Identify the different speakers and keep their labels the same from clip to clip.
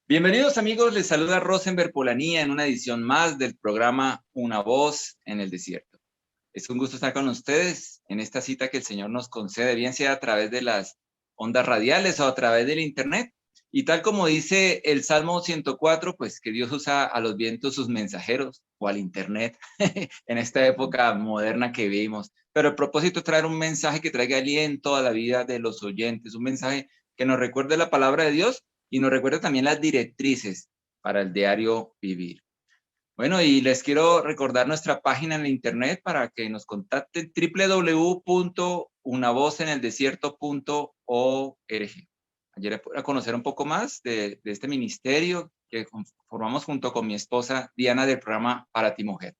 Speaker 1: Bienvenidos amigos, les saluda Rosenberg Polanía en una edición más del programa Una Voz en el Desierto. Es un gusto estar con ustedes en esta cita que el Señor nos concede, bien sea a través de las ondas radiales o a través del internet. Y tal como dice el Salmo 104, pues que Dios usa a los vientos sus mensajeros o al internet en esta época moderna que vivimos. Pero el propósito es traer un mensaje que traiga aliento a la vida de los oyentes, un mensaje que nos recuerde la palabra de Dios y nos recuerda también las directrices para el diario vivir. Bueno, y les quiero recordar nuestra página en la internet para que nos contacten: www.unavozeneldesierto.org. Ayer pude conocer un poco más de este ministerio que formamos junto con mi esposa Diana del programa Para Ti Mujer.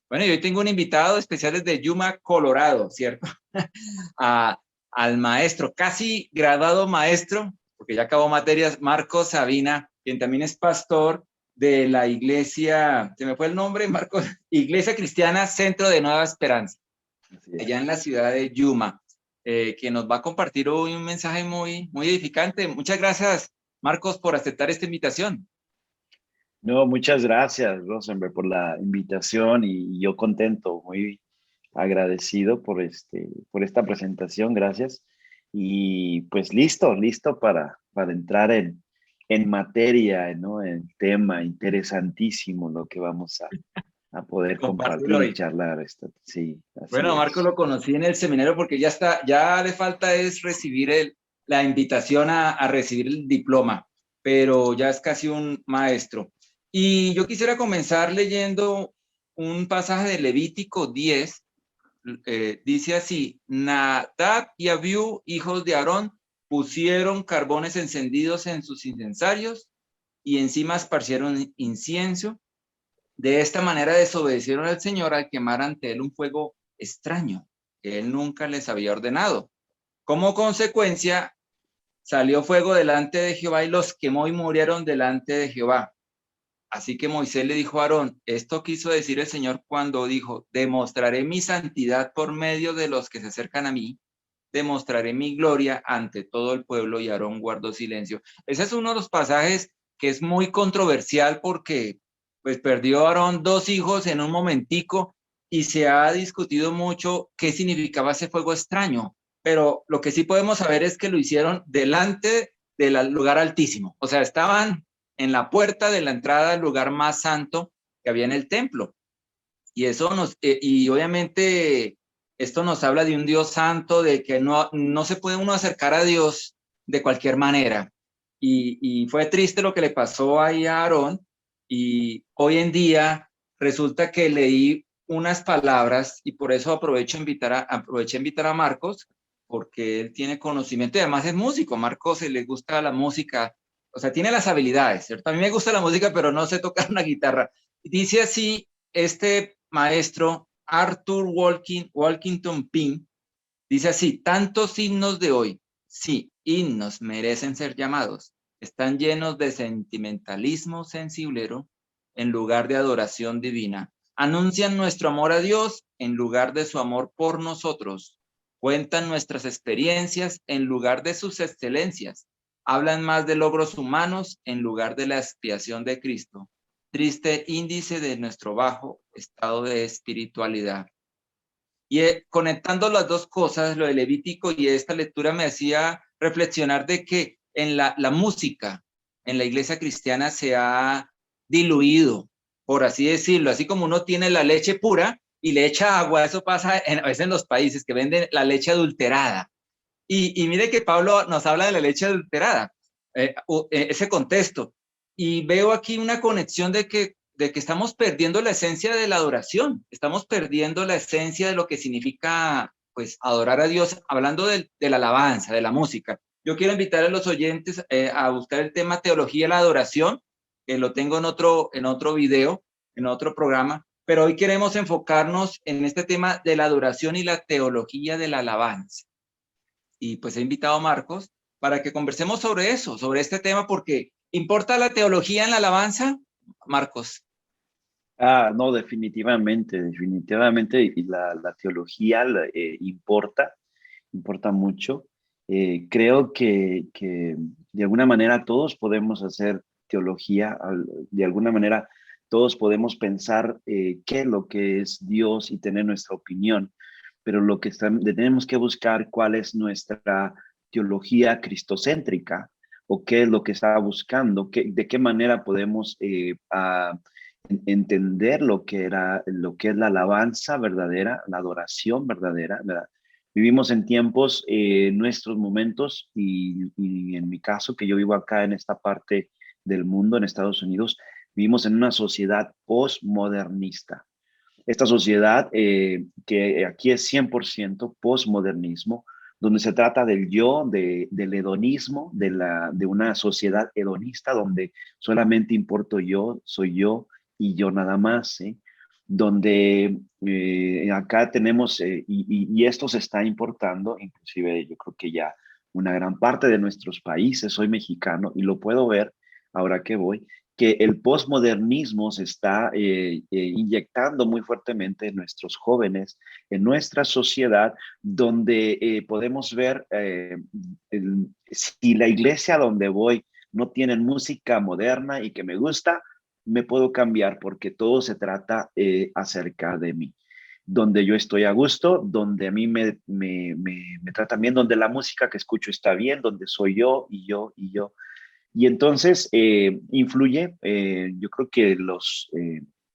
Speaker 1: Bueno, y hoy tengo un invitado especial desde Yuma, Colorado, ¿cierto? Al maestro, casi graduado maestro, porque ya acabó materias, Marcos Sabina, quien también es pastor de la iglesia, se me fue el nombre, Marcos, Iglesia Cristiana Centro de Nueva Esperanza, allá en la ciudad de Yuma, que nos va a compartir hoy un mensaje muy edificante. Muchas gracias, Marcos, por aceptar esta invitación.
Speaker 2: No, muchas gracias, Rosenberg, por la invitación y yo contento, muy agradecido por esta presentación, gracias. Y pues listo para entrar en materia, ¿no? En tema interesantísimo lo que vamos a poder compartir
Speaker 1: hoy.
Speaker 2: y charlar. Sí,
Speaker 1: Bueno, Marcos lo conocí en el seminario porque ya le falta es recibir la invitación a recibir el diploma, pero ya es casi un maestro. Y yo quisiera comenzar leyendo un pasaje de Levítico 10. Dice así: Nadab y Abiú, hijos de Aarón, pusieron carbones encendidos en sus incensarios y encima esparcieron incienso. De esta manera desobedecieron al Señor al quemar ante él un fuego extraño que él nunca les había ordenado. Como consecuencia, salió fuego delante de Jehová y los quemó y murieron delante de Jehová. Así que Moisés le dijo a Aarón: esto quiso decir el Señor cuando dijo: demostraré mi santidad por medio de los que se acercan a mí, demostraré mi gloria ante todo el pueblo. Y Aarón guardó silencio. Ese es uno de los pasajes que es muy controversial porque pues perdió Aarón 2 hijos en un momentico y se ha discutido mucho qué significaba ese fuego extraño, pero lo que sí podemos saber es que lo hicieron delante del lugar altísimo, o sea, estaban en la puerta de la entrada al lugar más santo que había en el templo. Y eso y obviamente esto nos habla de un Dios santo, de que no se puede uno acercar a Dios de cualquier manera. Y fue triste lo que le pasó ahí a Aarón, y hoy en día resulta que leí unas palabras, y por eso aproveché invitar a Marcos, porque él tiene conocimiento y además es músico. Marcos se le gusta la música, o sea, tiene las habilidades, ¿cierto? A mí me gusta la música, pero no sé tocar una guitarra. Dice así este maestro Arthur Walkington Pym, dice así: tantos himnos de hoy, sí, himnos merecen ser llamados, están llenos de sentimentalismo sensiblero en lugar de adoración divina. Anuncian nuestro amor a Dios en lugar de su amor por nosotros. Cuentan nuestras experiencias en lugar de sus excelencias. Hablan más de logros humanos en lugar de la expiación de Cristo. Triste índice de nuestro bajo estado de espiritualidad. Y conectando las dos cosas, lo de Levítico y esta lectura, me hacía reflexionar de que en la música en la iglesia cristiana se ha diluido, por así decirlo. Así como uno tiene la leche pura y le echa agua, eso pasa a veces en los países que venden la leche adulterada. Y mire que Pablo nos habla de la leche adulterada, ese contexto. Y veo aquí una conexión de que estamos perdiendo la esencia de la adoración, estamos perdiendo la esencia de lo que significa pues adorar a Dios, hablando de la alabanza, de la música. Yo quiero invitar a los oyentes a buscar el tema teología de la adoración, que lo tengo en otro video, en otro programa, pero hoy queremos enfocarnos en este tema de la adoración y la teología de la alabanza. Y pues he invitado a Marcos para que conversemos sobre eso, sobre este tema, porque ¿Importa la teología en la alabanza, Marcos?
Speaker 2: No, definitivamente, y la teología importa mucho. Creo que de alguna manera todos podemos hacer teología, de alguna manera todos podemos pensar qué es lo que es Dios y tener nuestra opinión, pero lo que tenemos que buscar cuál es nuestra teología cristocéntrica o qué es lo que está buscando, de qué manera podemos entender lo que es la alabanza verdadera, la adoración verdadera, ¿verdad? Vivimos en tiempos, nuestros momentos, y en mi caso, que yo vivo acá en esta parte del mundo, en Estados Unidos, vivimos en una sociedad postmodernista. Esta sociedad que aquí es 100% postmodernismo, donde se trata del yo, del hedonismo, de una sociedad hedonista donde solamente importo yo, soy yo y yo nada más, ¿sí? Donde acá tenemos, y esto se está importando, inclusive yo creo que ya una gran parte de nuestros países, soy mexicano y lo puedo ver ahora que voy, que el posmodernismo se está inyectando muy fuertemente en nuestros jóvenes, en nuestra sociedad, donde podemos ver si la iglesia donde voy no tienen música moderna y que me gusta, me puedo cambiar porque todo se trata acerca de mí. Donde yo estoy a gusto, donde a mí me tratan bien, donde la música que escucho está bien, donde soy yo y yo y yo. Y entonces influye, yo creo que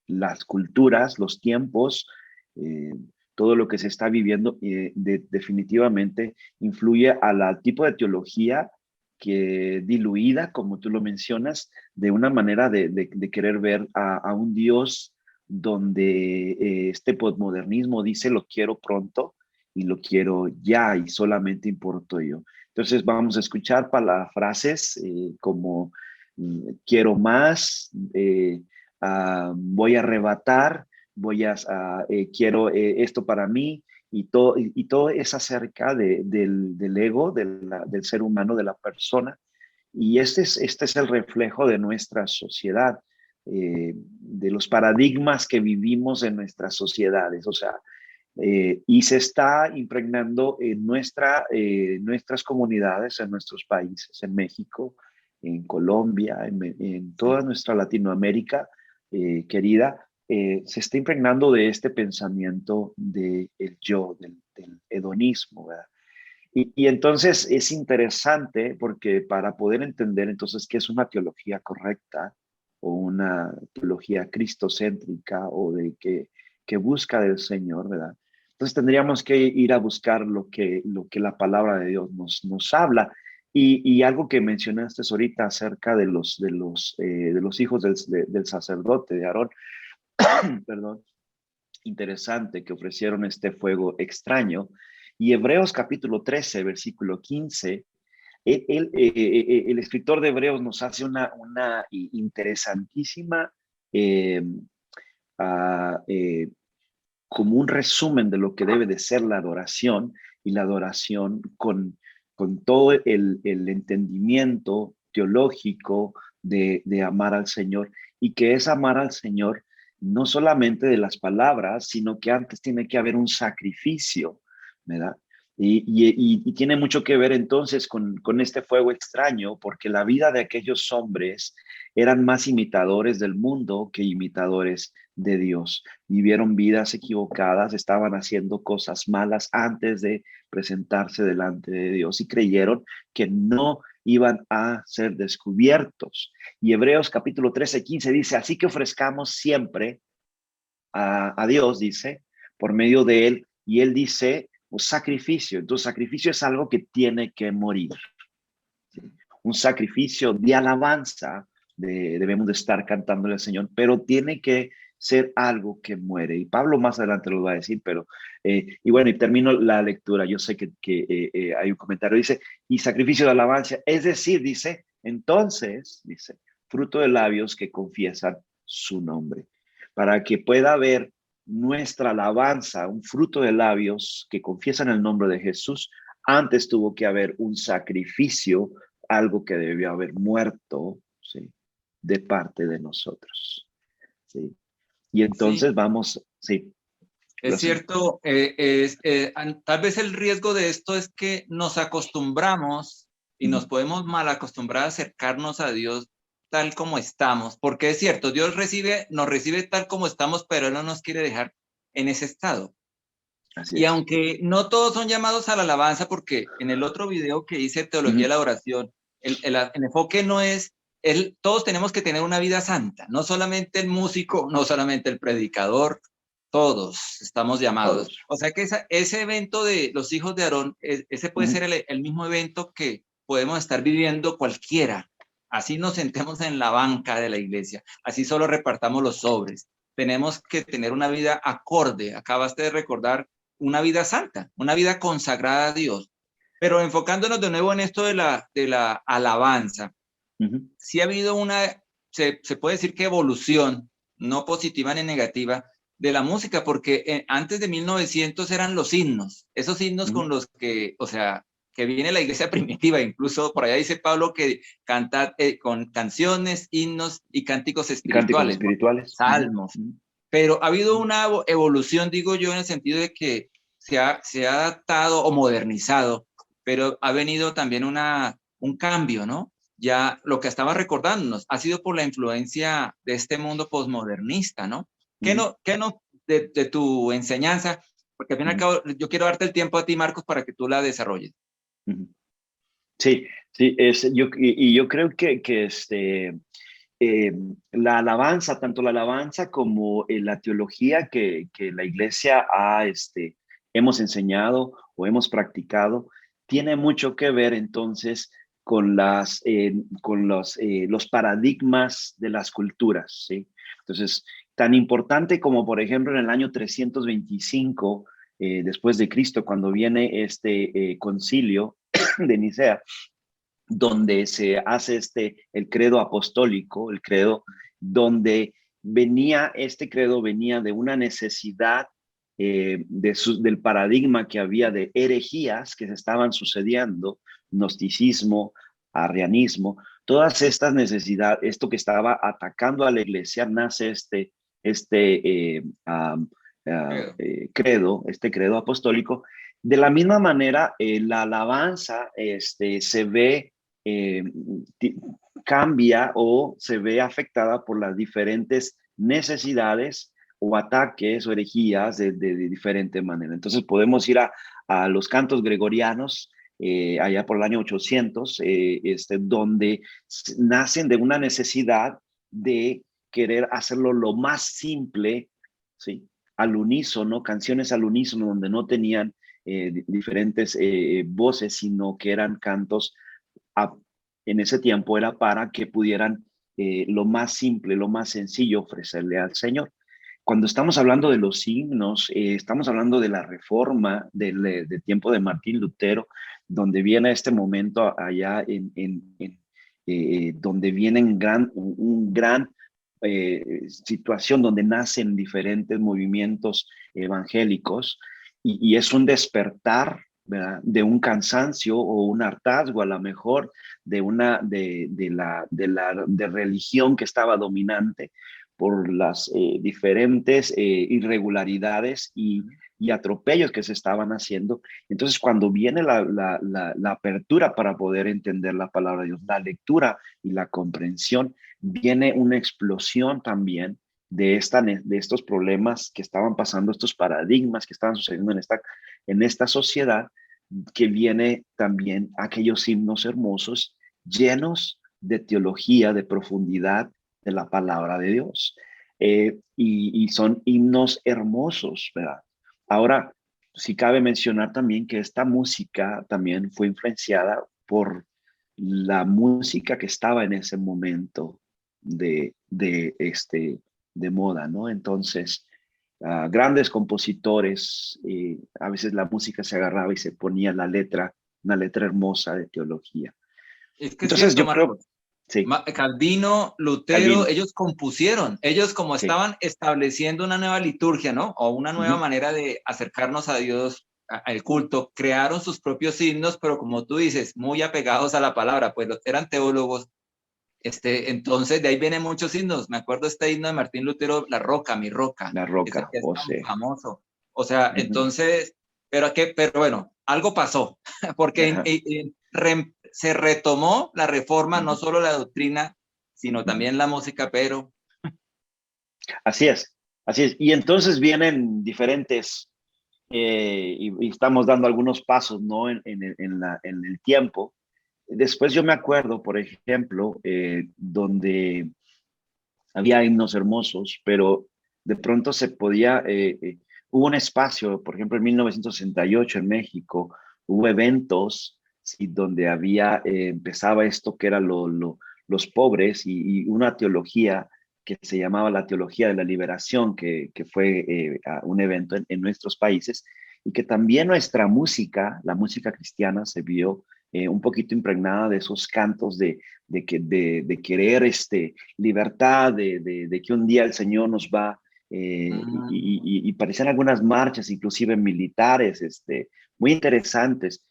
Speaker 2: las culturas, los tiempos, eh, todo lo que se está viviendo definitivamente influye al tipo de teología que diluida, como tú lo mencionas, de una manera de querer ver a un Dios donde este postmodernismo dice lo quiero pronto y lo quiero ya y solamente importo yo. Entonces vamos a escuchar frases como quiero más, voy a arrebatar, quiero esto para mí, y todo es acerca del ego, del ser humano, de la persona. Y este es el reflejo de nuestra sociedad, de los paradigmas que vivimos en nuestras sociedades. O sea, y se está impregnando en nuestras comunidades, en nuestros países, en México, en Colombia, en toda nuestra Latinoamérica querida, se está impregnando de este pensamiento del yo, del hedonismo, ¿verdad? Y entonces es interesante porque para poder entender entonces qué es una teología correcta o una teología cristocéntrica o que busca del Señor, ¿verdad? Entonces tendríamos que ir a buscar lo que la palabra de Dios nos habla. Y algo que mencionaste ahorita acerca de los hijos del sacerdote, de Aarón, perdón, interesante que ofrecieron este fuego extraño. Y Hebreos capítulo 13, versículo 15, el escritor de Hebreos nos hace una interesantísima, eh, uh, eh, como un resumen de lo que debe de ser la adoración, y la adoración con todo el entendimiento teológico de amar al Señor, y que es amar al Señor no solamente de las palabras, sino que antes tiene que haber un sacrificio, ¿verdad? Y tiene mucho que ver entonces con este fuego extraño, porque la vida de aquellos hombres eran más imitadores del mundo que imitadores de Dios. Vivieron vidas equivocadas, estaban haciendo cosas malas antes de presentarse delante de Dios y creyeron que no iban a ser descubiertos. Y Hebreos capítulo 13, 15 dice, así que ofrezcamos siempre a Dios, dice, por medio de él, y él dice, un sacrificio. Entonces, sacrificio es algo que tiene que morir. ¿Sí? Un sacrificio de alabanza, debemos de estar cantándole al Señor, pero tiene que ser algo que muere. Y Pablo más adelante lo va a decir, pero, y bueno, y termino la lectura. Yo sé que hay un comentario, dice, y sacrificio de alabanza, es decir, dice, entonces, dice, fruto de labios que confiesan su nombre, para que pueda haber nuestra alabanza, un fruto de labios que confiesan el nombre de Jesús. Antes tuvo que haber un sacrificio, algo que debió haber muerto, de parte de nosotros. ¿Sí? Y
Speaker 1: Sí,
Speaker 2: entonces vamos, sí,
Speaker 1: es cierto, tal vez el riesgo de esto es que nos acostumbramos y
Speaker 2: Ujú.
Speaker 1: nos podemos mal acostumbrar a acercarnos a Dios tal como estamos, porque es cierto, Dios nos recibe tal como estamos, pero Él no nos quiere dejar en ese estado.
Speaker 2: Así
Speaker 1: Y
Speaker 2: es.
Speaker 1: aunque no todos son llamados a la alabanza, porque en el otro video que hice, Teología de
Speaker 2: Ujú.
Speaker 1: la Oración, el enfoque no es, todos tenemos que tener una vida santa, no solamente el músico, no solamente el predicador, todos estamos llamados.
Speaker 2: Todos.
Speaker 1: O sea que ese evento de los hijos de Aarón, ese puede
Speaker 2: Ujú.
Speaker 1: ser el mismo evento que podemos estar viviendo cualquiera. Así nos sentemos en la banca de la iglesia, así solo repartamos los sobres. Tenemos que tener una vida acorde. Acabaste de recordar una vida santa, una vida consagrada a Dios. Pero enfocándonos de nuevo en esto de la alabanza,
Speaker 2: Ujú.
Speaker 1: sí ha habido se puede decir que evolución, no positiva ni negativa, de la música, porque antes de 1900 eran los himnos, esos himnos
Speaker 2: Ujú.
Speaker 1: con los que, o sea, que viene la iglesia primitiva, incluso por allá dice Pablo que canta con canciones, himnos y cánticos
Speaker 2: Y cánticos
Speaker 1: espirituales, ¿no?
Speaker 2: espirituales. Ujú.
Speaker 1: Salmos.
Speaker 2: Ujú.
Speaker 1: Pero ha habido una evolución, digo yo, en el sentido de que se ha adaptado o modernizado, pero ha venido también un cambio, ¿no? Ya lo que estaba recordándonos ha sido por la influencia de este mundo posmodernista, ¿no?
Speaker 2: Ujú.
Speaker 1: Qué no de tu enseñanza? Porque al fin y al
Speaker 2: Ujú.
Speaker 1: cabo, yo quiero darte el tiempo a ti, Marcos, para que tú la desarrolles.
Speaker 2: Ujú. Sí, sí, y yo creo que eh, la alabanza, tanto la alabanza como la teología que la iglesia hemos enseñado o hemos practicado, tiene mucho que ver entonces con los paradigmas de las culturas, ¿sí? Entonces, tan importante como por ejemplo en el año 325 después de Cristo, cuando viene este concilio de Nicea, donde se hace el credo apostólico, el credo donde este credo venía de una necesidad del paradigma que había de herejías que se estaban sucediendo, gnosticismo, arrianismo, todas estas necesidades, esto que estaba atacando a la iglesia, nace este credo, este credo apostólico. De la misma manera, la alabanza se ve eh, cambia o se ve afectada por las diferentes necesidades o ataques o herejías de diferente manera. Entonces podemos ir a los cantos gregorianos, allá por el año 800, donde nacen de una necesidad de querer hacerlo lo más simple, ¿sí? Al unísono, canciones al unísono, donde no tenían diferentes voces, sino que eran cantos a- en ese tiempo era para que pudieran lo más simple, lo más sencillo ofrecerle al Señor. Cuando estamos hablando de los himnos, estamos hablando de la reforma del tiempo de Martín Lutero, donde viene este momento allá donde viene un gran situación donde nacen diferentes movimientos evangélicos y es un despertar, ¿verdad? De un cansancio o un hartazgo a lo mejor de religión que estaba dominante por las diferentes irregularidades y atropellos que se estaban haciendo. Entonces, cuando viene la apertura para poder entender la palabra de Dios, la lectura y la comprensión, viene una explosión también de estos problemas que estaban pasando, estos paradigmas que estaban sucediendo en esta sociedad, que viene también aquellos himnos hermosos llenos de teología, de profundidad de la palabra de Dios. Y son himnos hermosos, ¿verdad? Ahora, sí cabe mencionar también que esta música también fue influenciada por la música que estaba en ese momento de moda, ¿no? Entonces, grandes compositores, a veces la música se agarraba y se ponía una letra hermosa de teología.
Speaker 1: Es que es
Speaker 2: Entonces,
Speaker 1: cierto,
Speaker 2: yo creo,
Speaker 1: Marcos.
Speaker 2: sí,
Speaker 1: Calvino, Lutero,
Speaker 2: Calvino,
Speaker 1: ellos compusieron, ellos como
Speaker 2: sí.
Speaker 1: estaban estableciendo una nueva liturgia, ¿no? O una nueva
Speaker 2: Ujú.
Speaker 1: manera de acercarnos a Dios, al culto, crearon sus propios himnos, pero como tú dices, muy apegados a la palabra, pues eran teólogos Entonces, de ahí vienen muchos himnos. Me acuerdo este himno de Martín Lutero, La Roca, mi roca,
Speaker 2: La
Speaker 1: ese
Speaker 2: Roca,
Speaker 1: que es
Speaker 2: o
Speaker 1: tan
Speaker 2: sea.
Speaker 1: famoso. O sea,
Speaker 2: Ujú.
Speaker 1: entonces, pero bueno, algo pasó, porque
Speaker 2: Ajá.
Speaker 1: se retomó la reforma, no
Speaker 2: Ujú.
Speaker 1: solo la doctrina, sino
Speaker 2: Ujú.
Speaker 1: también la música, pero
Speaker 2: Así es, así es. Y entonces vienen diferentes, y estamos dando algunos pasos, ¿no? En el tiempo. Después yo me acuerdo, por ejemplo, donde había himnos hermosos, pero de pronto se podía, hubo un espacio, por ejemplo, en 1968 en México, hubo eventos, sí, donde había, empezaba esto que era los pobres y una teología que se llamaba la teología de la liberación, que fue un evento en nuestros países, y que también nuestra música, la música cristiana, se vio un poquito impregnada de esos cantos de querer libertad, de que un día el Señor nos va, y parecían algunas marchas, inclusive militares, muy interesantes,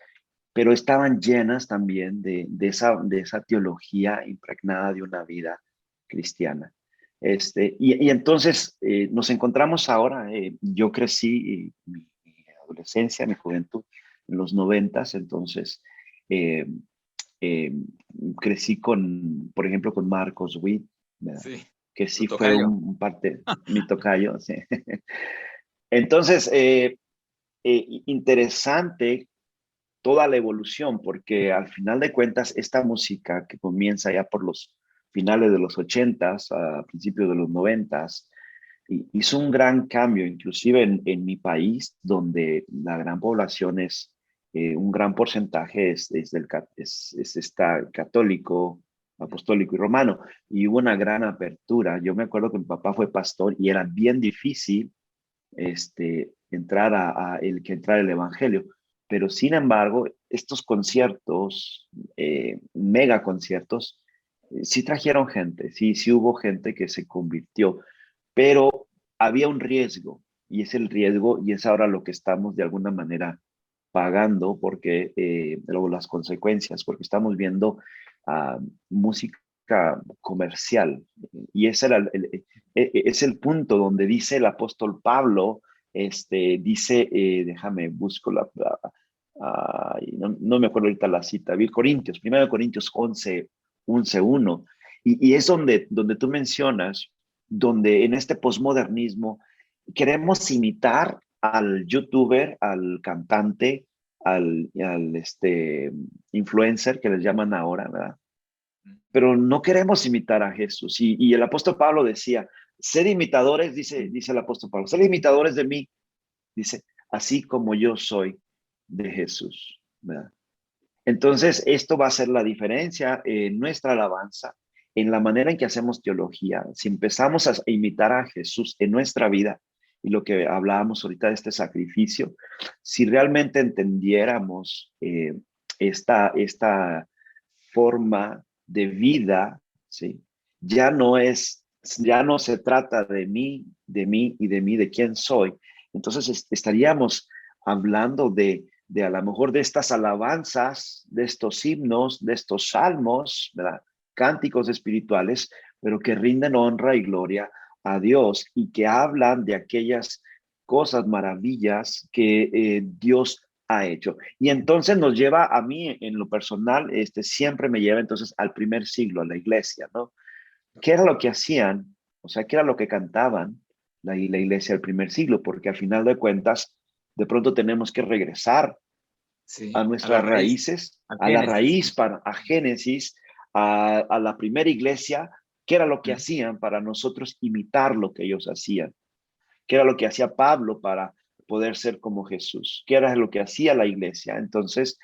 Speaker 2: pero estaban llenas también de esa teología impregnada de una vida cristiana. Y entonces nos encontramos ahora, yo crecí mi adolescencia, mi juventud en los noventas, entonces eh, eh, crecí con, por ejemplo, con Marcos Witt, ¿verdad?
Speaker 1: sí,
Speaker 2: Que
Speaker 1: tu
Speaker 2: sí fue
Speaker 1: tocayo.
Speaker 2: un parte, mi tocayo, sí. Entonces, interesante toda la evolución, porque al final de cuentas, esta música que comienza ya por los finales de los ochentas, a principios de los noventas, hizo un gran cambio, inclusive en mi país, donde la gran población es, un gran porcentaje está católico, apostólico y romano, y hubo una gran apertura. Yo me acuerdo que mi papá fue pastor y era bien difícil entrar entrar el evangelio. Pero sin embargo, estos conciertos, mega conciertos, sí trajeron gente, sí hubo gente que se convirtió, pero había un riesgo, y es el riesgo, y es ahora lo que estamos de alguna manera pagando, porque luego las consecuencias, porque estamos viendo música comercial, y ese era es el punto donde dice el apóstol Pablo, dice, déjame, busco no me acuerdo ahorita la cita, Corintios, 1 Corintios 11, 1, y es donde tú mencionas, donde en este posmodernismo queremos imitar al youtuber, al cantante, al influencer que les llaman ahora, ¿verdad? Pero no queremos imitar a Jesús. Y el apóstol Pablo decía, ser imitadores, dice el apóstol Pablo, ser imitadores de mí, dice, así como yo soy de Jesús, ¿verdad? Entonces, esto va a ser la diferencia en nuestra alabanza, en la manera en que hacemos teología. Si empezamos a imitar a Jesús en nuestra vida, y lo que hablábamos ahorita de este sacrificio, si realmente entendiéramos esta forma de vida, ¿sí? Ya no se trata de mí, de mí y de mí, de quién soy. Entonces estaríamos hablando de a lo mejor de estas alabanzas, de estos himnos, de estos salmos, ¿verdad? Cánticos espirituales, pero que rinden honra y gloria a Dios y que hablan de aquellas cosas, maravillas que Dios ha hecho. Y entonces nos lleva a mí, en lo personal, siempre me lleva entonces al primer siglo, a la iglesia, ¿no? ¿Qué era lo que hacían? O sea, ¿qué era lo que cantaban la iglesia del primer siglo? Porque al final de cuentas, de pronto tenemos que regresar a
Speaker 1: Sí, a la
Speaker 2: nuestras
Speaker 1: raíz,
Speaker 2: raíces,
Speaker 1: a
Speaker 2: a la
Speaker 1: Génesis.
Speaker 2: raíz, a Génesis, a la primera iglesia, qué era lo que hacían para nosotros imitar lo que ellos hacían, qué era lo que hacía Pablo para poder ser como Jesús, qué era lo que hacía la iglesia. Entonces,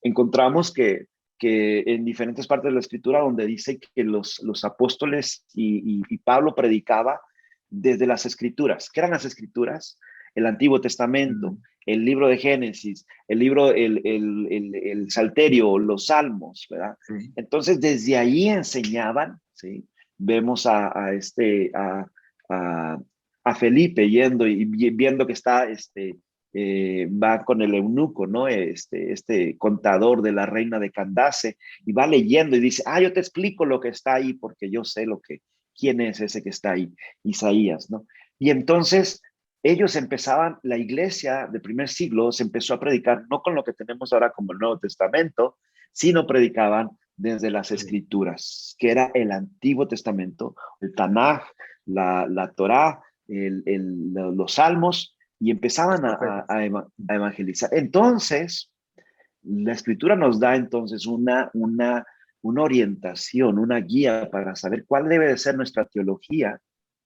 Speaker 2: encontramos que en diferentes partes de la escritura donde dice que los apóstoles y Pablo predicaba desde las escrituras. ¿Qué eran las escrituras? El Antiguo Testamento, el libro de Génesis, el libro, el Salterio, los Salmos, ¿verdad?
Speaker 1: Sí.
Speaker 2: Entonces, desde ahí enseñaban, ¿sí? Vemos a, a Felipe yendo y viendo que está va con el eunuco, ¿no? Este contador de la reina de Candace, y va leyendo y dice, yo te explico lo que está ahí porque yo sé quién es ese que está ahí, Isaías, ¿no? Y entonces ellos empezaban, la iglesia del primer siglo se empezó a predicar no con lo que tenemos ahora como el Nuevo Testamento, sino predicaban desde las Escrituras, que era el Antiguo Testamento, el Tanaj, la Torá, los Salmos, y empezaban a evangelizar. Entonces, la Escritura nos da entonces una orientación, una guía para saber cuál debe de ser nuestra teología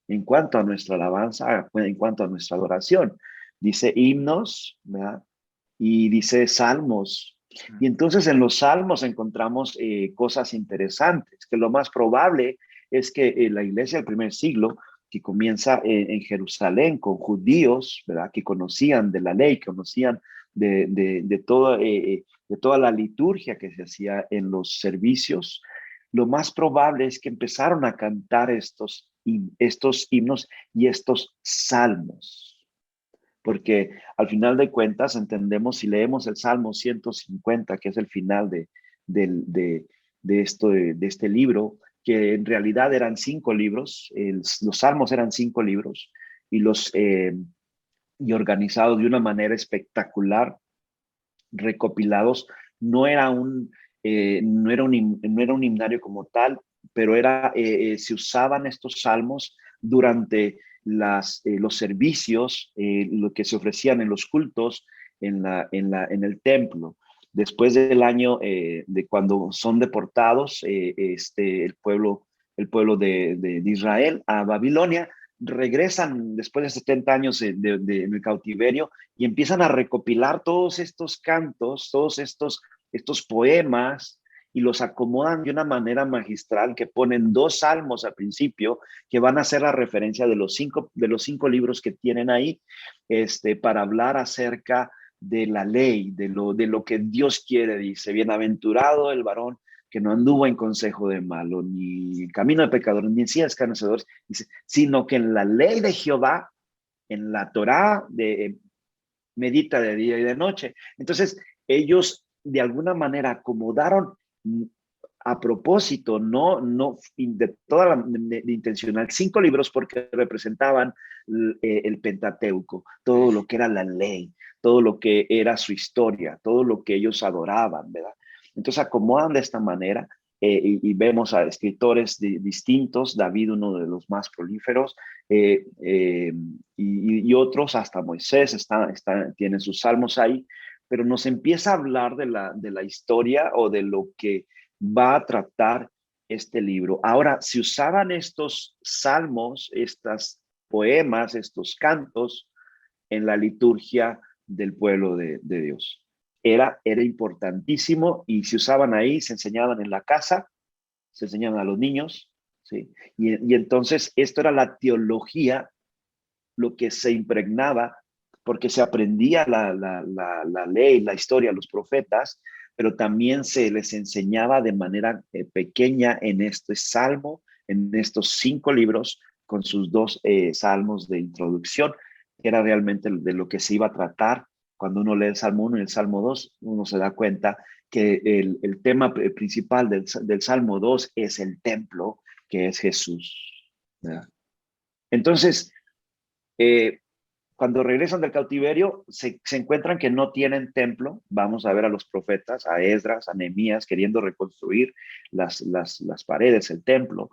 Speaker 2: en cuanto a nuestra alabanza, en cuanto a nuestra adoración. Dice himnos, ¿verdad? Y dice salmos. Y entonces en los salmos encontramos cosas interesantes, que lo más probable es que la iglesia del primer siglo, que comienza en Jerusalén con judíos, ¿verdad? Que conocían de la ley, conocían de toda la liturgia que se hacía en los servicios, lo más probable es que empezaron a cantar estos himnos y estos salmos. Porque al final de cuentas entendemos, si leemos el Salmo 150, que es el final de este libro, que en realidad eran 5 libros, los Salmos eran 5 libros, y organizados de una manera espectacular, recopilados. No era no era un himnario como tal, pero se usaban estos salmos durante los servicios, lo que se ofrecían en los cultos en el templo. Después del año de cuando son deportados el pueblo de Israel a Babilonia, regresan después de 70 años en el cautiverio y empiezan a recopilar todos estos cantos, todos estos poemas, y los acomodan de una manera magistral, que ponen 2 salmos al principio que van a hacer la referencia de los cinco libros que tienen ahí, para hablar acerca de la ley, de lo que Dios quiere. Dice, bienaventurado el varón que no anduvo en consejo de malo, ni en camino de pecadores, ni en silla de escarnecedores, dice, sino que en la ley de Jehová, en la Torá, medita de día y de noche. Entonces, ellos de alguna manera acomodaron a propósito, no de toda de intencional, 5 libros porque representaban el Pentateuco, todo lo que era la ley, todo lo que era su historia, todo lo que ellos adoraban, ¿verdad? Entonces acomodan de esta manera, y vemos a escritores distintos, David, uno de los más prolíferos, y otros, hasta Moisés tiene sus salmos ahí, pero nos empieza a hablar de la historia o de lo que va a tratar este libro. Ahora, se usaban estos salmos, estos poemas, estos cantos en la liturgia del pueblo de Dios. Era importantísimo, y se usaban ahí, se enseñaban en la casa, se enseñaban a los niños, ¿sí? Y entonces esto era la teología, lo que se impregnaba, porque se aprendía la ley, la historia, los profetas, pero también se les enseñaba de manera pequeña en este salmo, en estos 5 libros, con sus 2 salmos de introducción, que era realmente de lo que se iba a tratar. Cuando uno lee el Salmo 1 y el Salmo 2, uno se da cuenta que el tema principal del Salmo 2 es el templo, que es Jesús, ¿verdad? Entonces, cuando regresan del cautiverio, se encuentran que no tienen templo. Vamos a ver a los profetas, a Esdras, a Nehemías, queriendo reconstruir las paredes, el templo.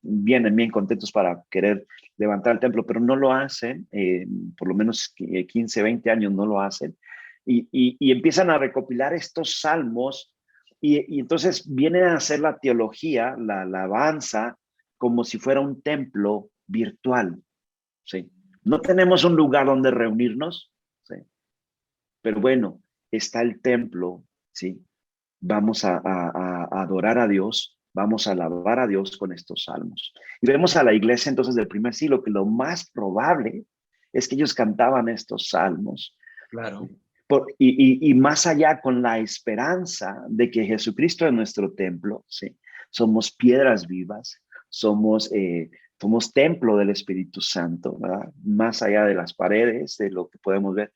Speaker 2: Vienen bien contentos para querer levantar el templo, pero no lo hacen, por lo menos 15, 20 años no lo hacen. Y empiezan a recopilar estos salmos, y entonces vienen a hacer la teología, la alabanza, como si fuera un templo virtual. ¿Sí? No tenemos un lugar donde reunirnos, ¿sí? Pero bueno, está el templo, ¿sí? Vamos a adorar a Dios, vamos a alabar a Dios con estos salmos. Y vemos a la iglesia entonces del primer siglo, que lo más probable es que ellos cantaban estos salmos.
Speaker 1: Claro.
Speaker 2: Y más allá, con la esperanza de que Jesucristo es nuestro templo, ¿sí? Somos piedras vivas, somos somos templo del Espíritu Santo, ¿verdad? Más allá de las paredes, de lo que podemos ver,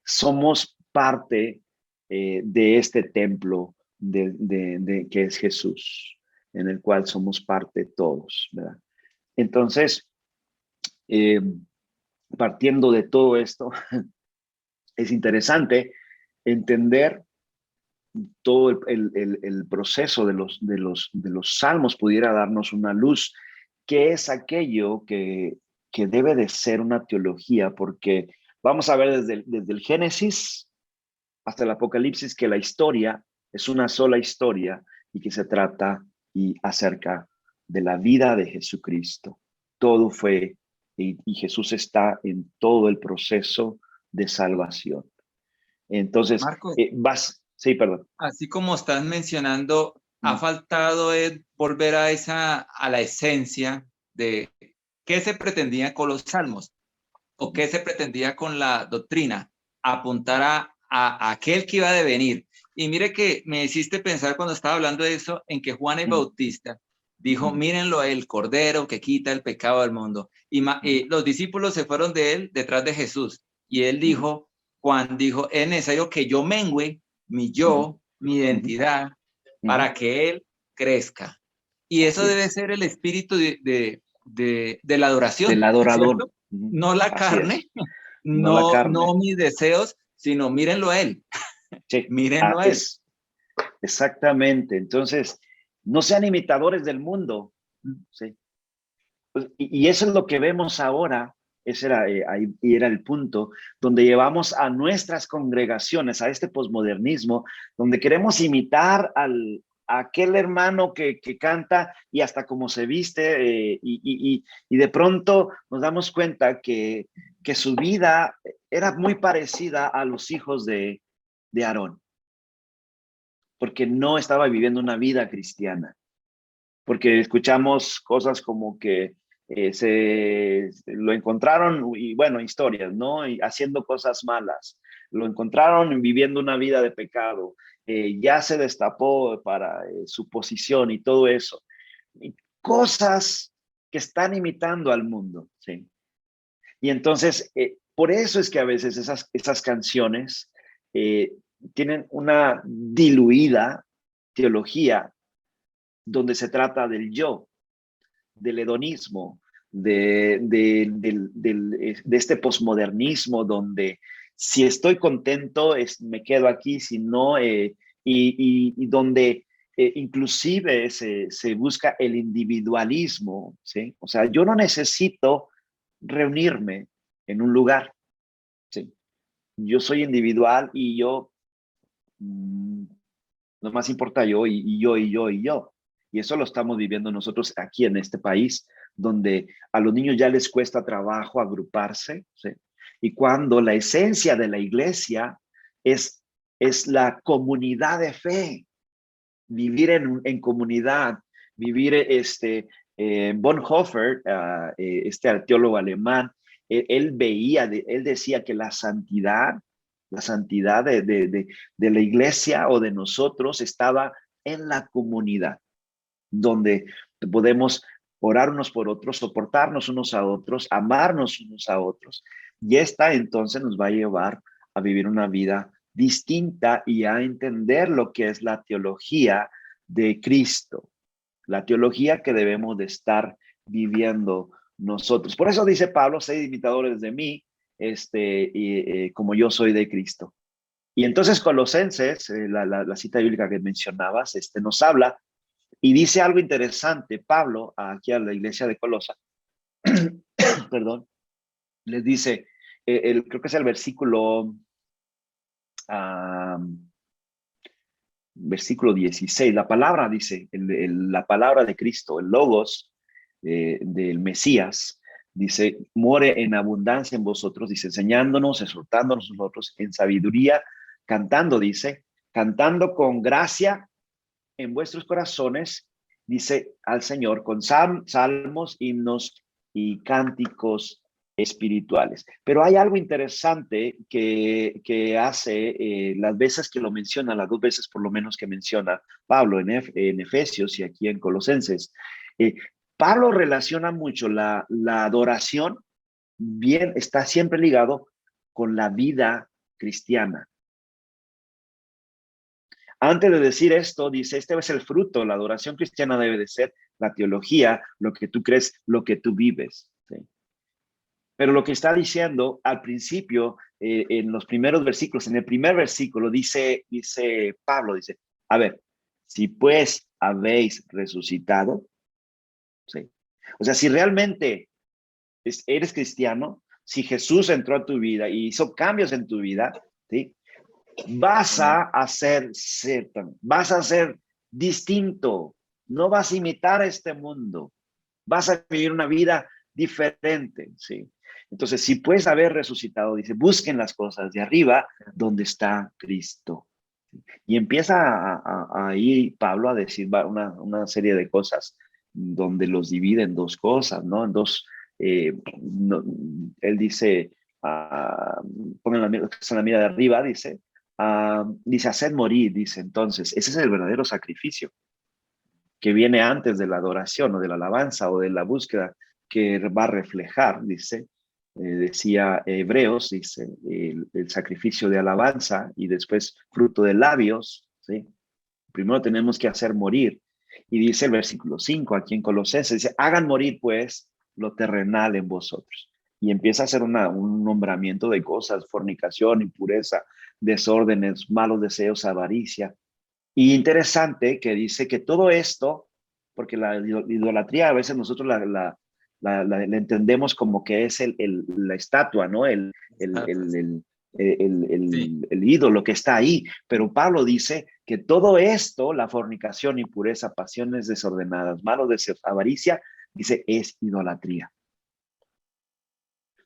Speaker 2: somos parte de este templo que es Jesús, en el cual somos parte todos, ¿verdad? Entonces, eh, partiendo de todo esto, es interesante entender todo el proceso de los salmos pudiera darnos una luz, que es aquello que debe de ser una teología, porque vamos a ver desde el Génesis hasta el Apocalipsis que la historia es una sola historia y que se trata y acerca de la vida de Jesucristo. Todo fue, y Jesús está en todo el proceso de salvación. Entonces,
Speaker 1: Marcos,
Speaker 2: sí, perdón.
Speaker 1: así como estás mencionando, ha
Speaker 2: Mm,
Speaker 1: faltado volver a la esencia de qué se pretendía con los salmos o qué se pretendía con la doctrina, apuntar a aquel que iba a devenir. Y mire que me hiciste pensar cuando estaba hablando de eso, en que Juan el
Speaker 2: mm,
Speaker 1: Bautista dijo, mírenlo, el Cordero que quita el pecado del mundo. Y los discípulos se fueron de él detrás de Jesús. Y él dijo, Juan dijo, es necesario que yo mengüe mi yo, mi identidad, para que él crezca. Y eso
Speaker 2: así
Speaker 1: debe
Speaker 2: es.
Speaker 1: ser el espíritu de la
Speaker 2: Del
Speaker 1: adoración,
Speaker 2: adorador.
Speaker 1: ¿cierto? No la
Speaker 2: Así es.
Speaker 1: carne,
Speaker 2: No la
Speaker 1: no
Speaker 2: carne.
Speaker 1: mis deseos, sino mírenlo a él,
Speaker 2: Sí,
Speaker 1: mírenlo a él.
Speaker 2: es exactamente. Entonces, no sean imitadores del mundo. Sí. Pues, y eso es lo que vemos ahora. Ese era, ahí era el punto donde llevamos a nuestras congregaciones, a este posmodernismo, donde queremos imitar a aquel hermano que canta y hasta cómo se viste, y de pronto nos damos cuenta que su vida era muy parecida a los hijos de Aarón, porque no estaba viviendo una vida cristiana, porque escuchamos cosas como que se lo encontraron, y bueno, historias, ¿no? Y haciendo cosas malas, lo encontraron viviendo una vida de pecado, ya se destapó para su posición y todo eso. Y cosas que están imitando al mundo, ¿sí? Y entonces, por eso es que a veces esas canciones eh, tienen una diluida teología donde se trata del yo, del hedonismo, de este posmodernismo donde si estoy contento me quedo aquí, si no, y donde inclusive se busca el individualismo, ¿sí? O sea, yo no necesito reunirme en un lugar, ¿sí? Yo soy individual y yo, mm, no más importa yo y yo y yo y yo. Y eso lo estamos viviendo nosotros aquí en este país, donde a los niños ya les cuesta trabajo agruparse, ¿sí? Y cuando la esencia de la iglesia es, es la comunidad de fe, vivir en comunidad, vivir Bonhoeffer, este teólogo alemán, él veía, él decía que la santidad de la iglesia o de nosotros estaba en la comunidad, donde podemos orar unos por otros, soportarnos unos a otros, amarnos unos a otros. Y esta entonces nos va a llevar a vivir una vida distinta y a entender lo que es la teología de Cristo, la teología que debemos de estar viviendo nosotros. Por eso dice Pablo, sed imitadores de mí, como yo soy de Cristo. Y entonces Colosenses, la cita bíblica que mencionabas, nos habla y dice algo interesante, Pablo, aquí a la iglesia de Colosa, perdón, les dice, creo que es el versículo 16, la palabra dice, la palabra de Cristo, el logos del Mesías, dice, more en abundancia en vosotros, dice, enseñándonos, exhortándonos nosotros en sabiduría, cantando, dice, cantando con gracia en vuestros corazones, dice al Señor, con salmos, himnos y cánticos espirituales. Pero hay algo interesante que hace las veces que lo menciona, las dos veces por lo menos que menciona Pablo en Efesios y aquí en Colosenses. Eh, Pablo relaciona mucho la adoración, bien, está siempre ligado con la vida cristiana. Antes de decir esto, dice, este es el fruto, la adoración cristiana debe de ser la teología, lo que tú crees, lo que tú vives. ¿Sí? Pero lo que está diciendo al principio, en los primeros versículos, en el primer versículo, dice Pablo, dice, a ver, si pues habéis resucitado, ¿sí? O sea, si realmente eres cristiano, si Jesús entró a tu vida y hizo cambios en tu vida, ¿sí? Vas a hacer cierto, vas a ser distinto, no vas a imitar este mundo, vas a vivir una vida diferente, ¿sí? Entonces, si puedes haber resucitado, dice, busquen las cosas de arriba donde está Cristo. Y empieza ahí Pablo a decir una serie de cosas donde los divide en dos cosas, ¿no? En dos, no, él dice, pongan la mira de arriba, dice, haced morir, dice, entonces, ese es el verdadero sacrificio que viene antes de la adoración o de la alabanza o de la búsqueda que va a reflejar, dice, decía Hebreos, dice, el sacrificio de alabanza y después fruto de labios, ¿sí? Primero tenemos que hacer morir. Y dice el versículo 5 aquí en Colosenses, dice, hagan morir pues lo terrenal en vosotros. Y empieza a hacer un nombramiento de cosas, fornicación, impureza, desórdenes, malos deseos, avaricia. Y interesante que dice que todo esto, porque la idolatría a veces nosotros la entendemos como que es la estatua, ¿no?
Speaker 1: Sí.
Speaker 2: El ídolo que está ahí. Pero Pablo dice que todo esto, la fornicación, impureza, pasiones desordenadas, malos deseos, avaricia, dice, es idolatría.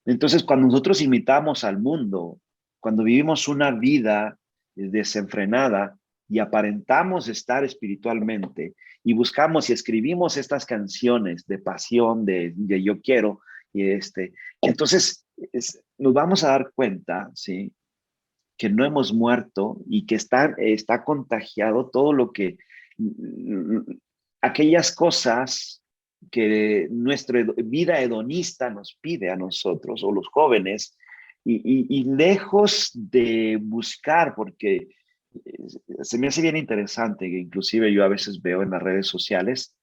Speaker 2: Entonces, cuando nosotros imitamos al mundo, cuando vivimos una vida desenfrenada y aparentamos estar espiritualmente y buscamos y escribimos estas canciones de pasión, de yo quiero, y entonces nos vamos a dar cuenta, ¿sí? Que no hemos muerto y que está contagiado todo lo que, aquellas cosas que nuestra vida hedonista nos pide a nosotros o los jóvenes y lejos de buscar, porque se me hace bien interesante que inclusive yo a veces veo en las redes sociales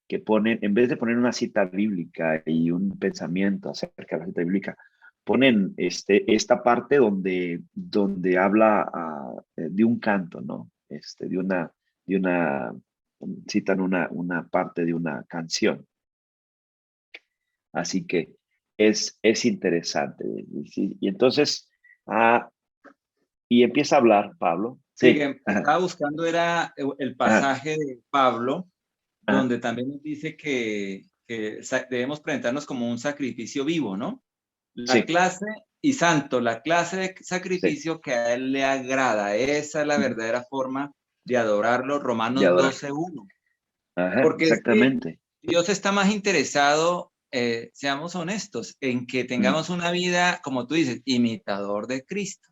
Speaker 2: que ponen, en vez de poner una cita bíblica y un pensamiento acerca de la cita bíblica, ponen esta parte donde habla de un canto, ¿no? De una, citan una parte de una canción. Así que es interesante. Y entonces, ah, y empieza a hablar Pablo.
Speaker 1: Sí,
Speaker 2: Sí.
Speaker 1: estaba buscando, era el
Speaker 2: Ajá,
Speaker 1: pasaje de Pablo,
Speaker 2: ajá,
Speaker 1: donde también nos dice que debemos presentarnos como un sacrificio vivo, ¿no? La
Speaker 2: sí,
Speaker 1: clase, y santo, la clase de
Speaker 2: sí.
Speaker 1: sacrificio que a él le agrada. Esa es la
Speaker 2: Ujú.
Speaker 1: verdadera forma de adorarlo,
Speaker 2: De
Speaker 1: Romanos
Speaker 2: adorar.
Speaker 1: 12:1.
Speaker 2: Ajá,
Speaker 1: Porque es que
Speaker 2: exactamente.
Speaker 1: Dios está más interesado, seamos honestos, en que
Speaker 2: Ujú,
Speaker 1: tengamos una vida, como tú dices, imitador de Cristo.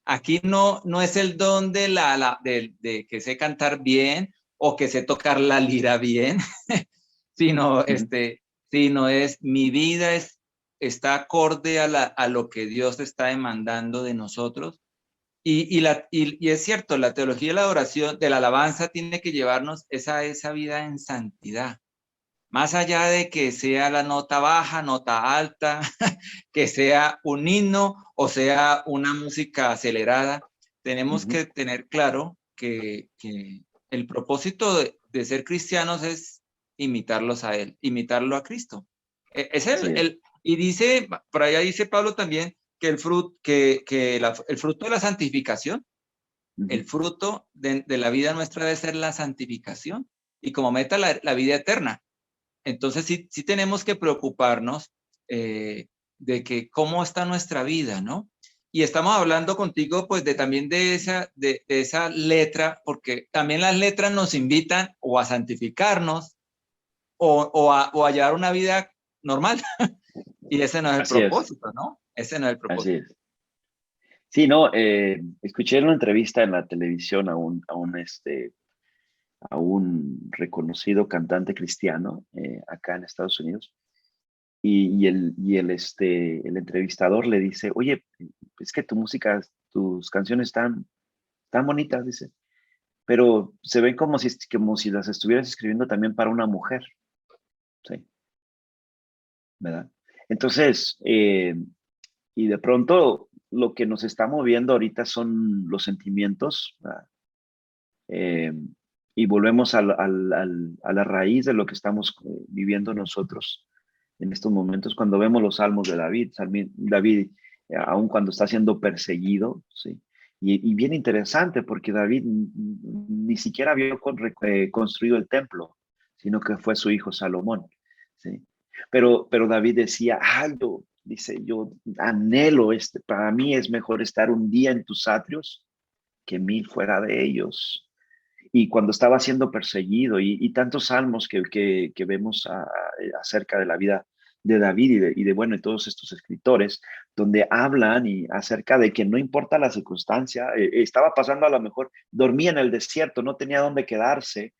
Speaker 1: Aquí no es el don de que sé cantar bien o que sé tocar la lira bien, sino,
Speaker 2: ujú.
Speaker 1: sino es mi vida está acorde a lo que Dios está demandando de nosotros. Y es cierto, la teología de la adoración, de la alabanza, tiene que llevarnos esa vida en santidad. Más allá de que sea la nota baja, nota alta, que sea un himno o sea una música acelerada, tenemos
Speaker 2: Ujú.
Speaker 1: que tener claro que el propósito de ser cristianos es imitarlos a Él, imitarlo a Cristo. Es
Speaker 2: Así es.
Speaker 1: y dice, por allá dice Pablo también, que el fruto de la santificación, el
Speaker 2: Ujú.
Speaker 1: fruto de la vida nuestra debe ser la santificación y como meta la vida eterna. Entonces sí tenemos que preocuparnos de que cómo está nuestra vida, ¿no? Y estamos hablando contigo pues también de esa letra, porque también las letras nos invitan o a santificarnos o a llevar una vida normal. Y ese no es el
Speaker 2: Así es.
Speaker 1: propósito, ¿no? Ese no es el
Speaker 2: Así
Speaker 1: propósito.
Speaker 2: es. Sí, no, escuché en una entrevista en la televisión a un reconocido cantante cristiano acá en Estados Unidos. El entrevistador le dice, oye, es que tu música, tus canciones están tan bonitas, dice, pero se ven como si las estuvieras escribiendo también para una mujer, ¿sí? ¿Verdad? Entonces, y de pronto lo que nos está moviendo ahorita son los sentimientos, ¿verdad? Eh, y volvemos a la raíz de lo que estamos viviendo nosotros en estos momentos, cuando vemos los salmos de David, David, aun cuando está siendo perseguido, ¿sí? Y bien interesante, porque David ni siquiera había construido el templo, sino que fue su hijo Salomón, ¿sí? Pero David decía, dice, yo anhelo, para mí es mejor estar un día en tus atrios que 1000 fuera de ellos. Y cuando estaba siendo perseguido y tantos salmos que vemos acerca de la vida de David bueno, de todos estos escritores, donde hablan y acerca de que no importa la circunstancia, estaba pasando a lo mejor, dormía en el desierto, no tenía dónde quedarse,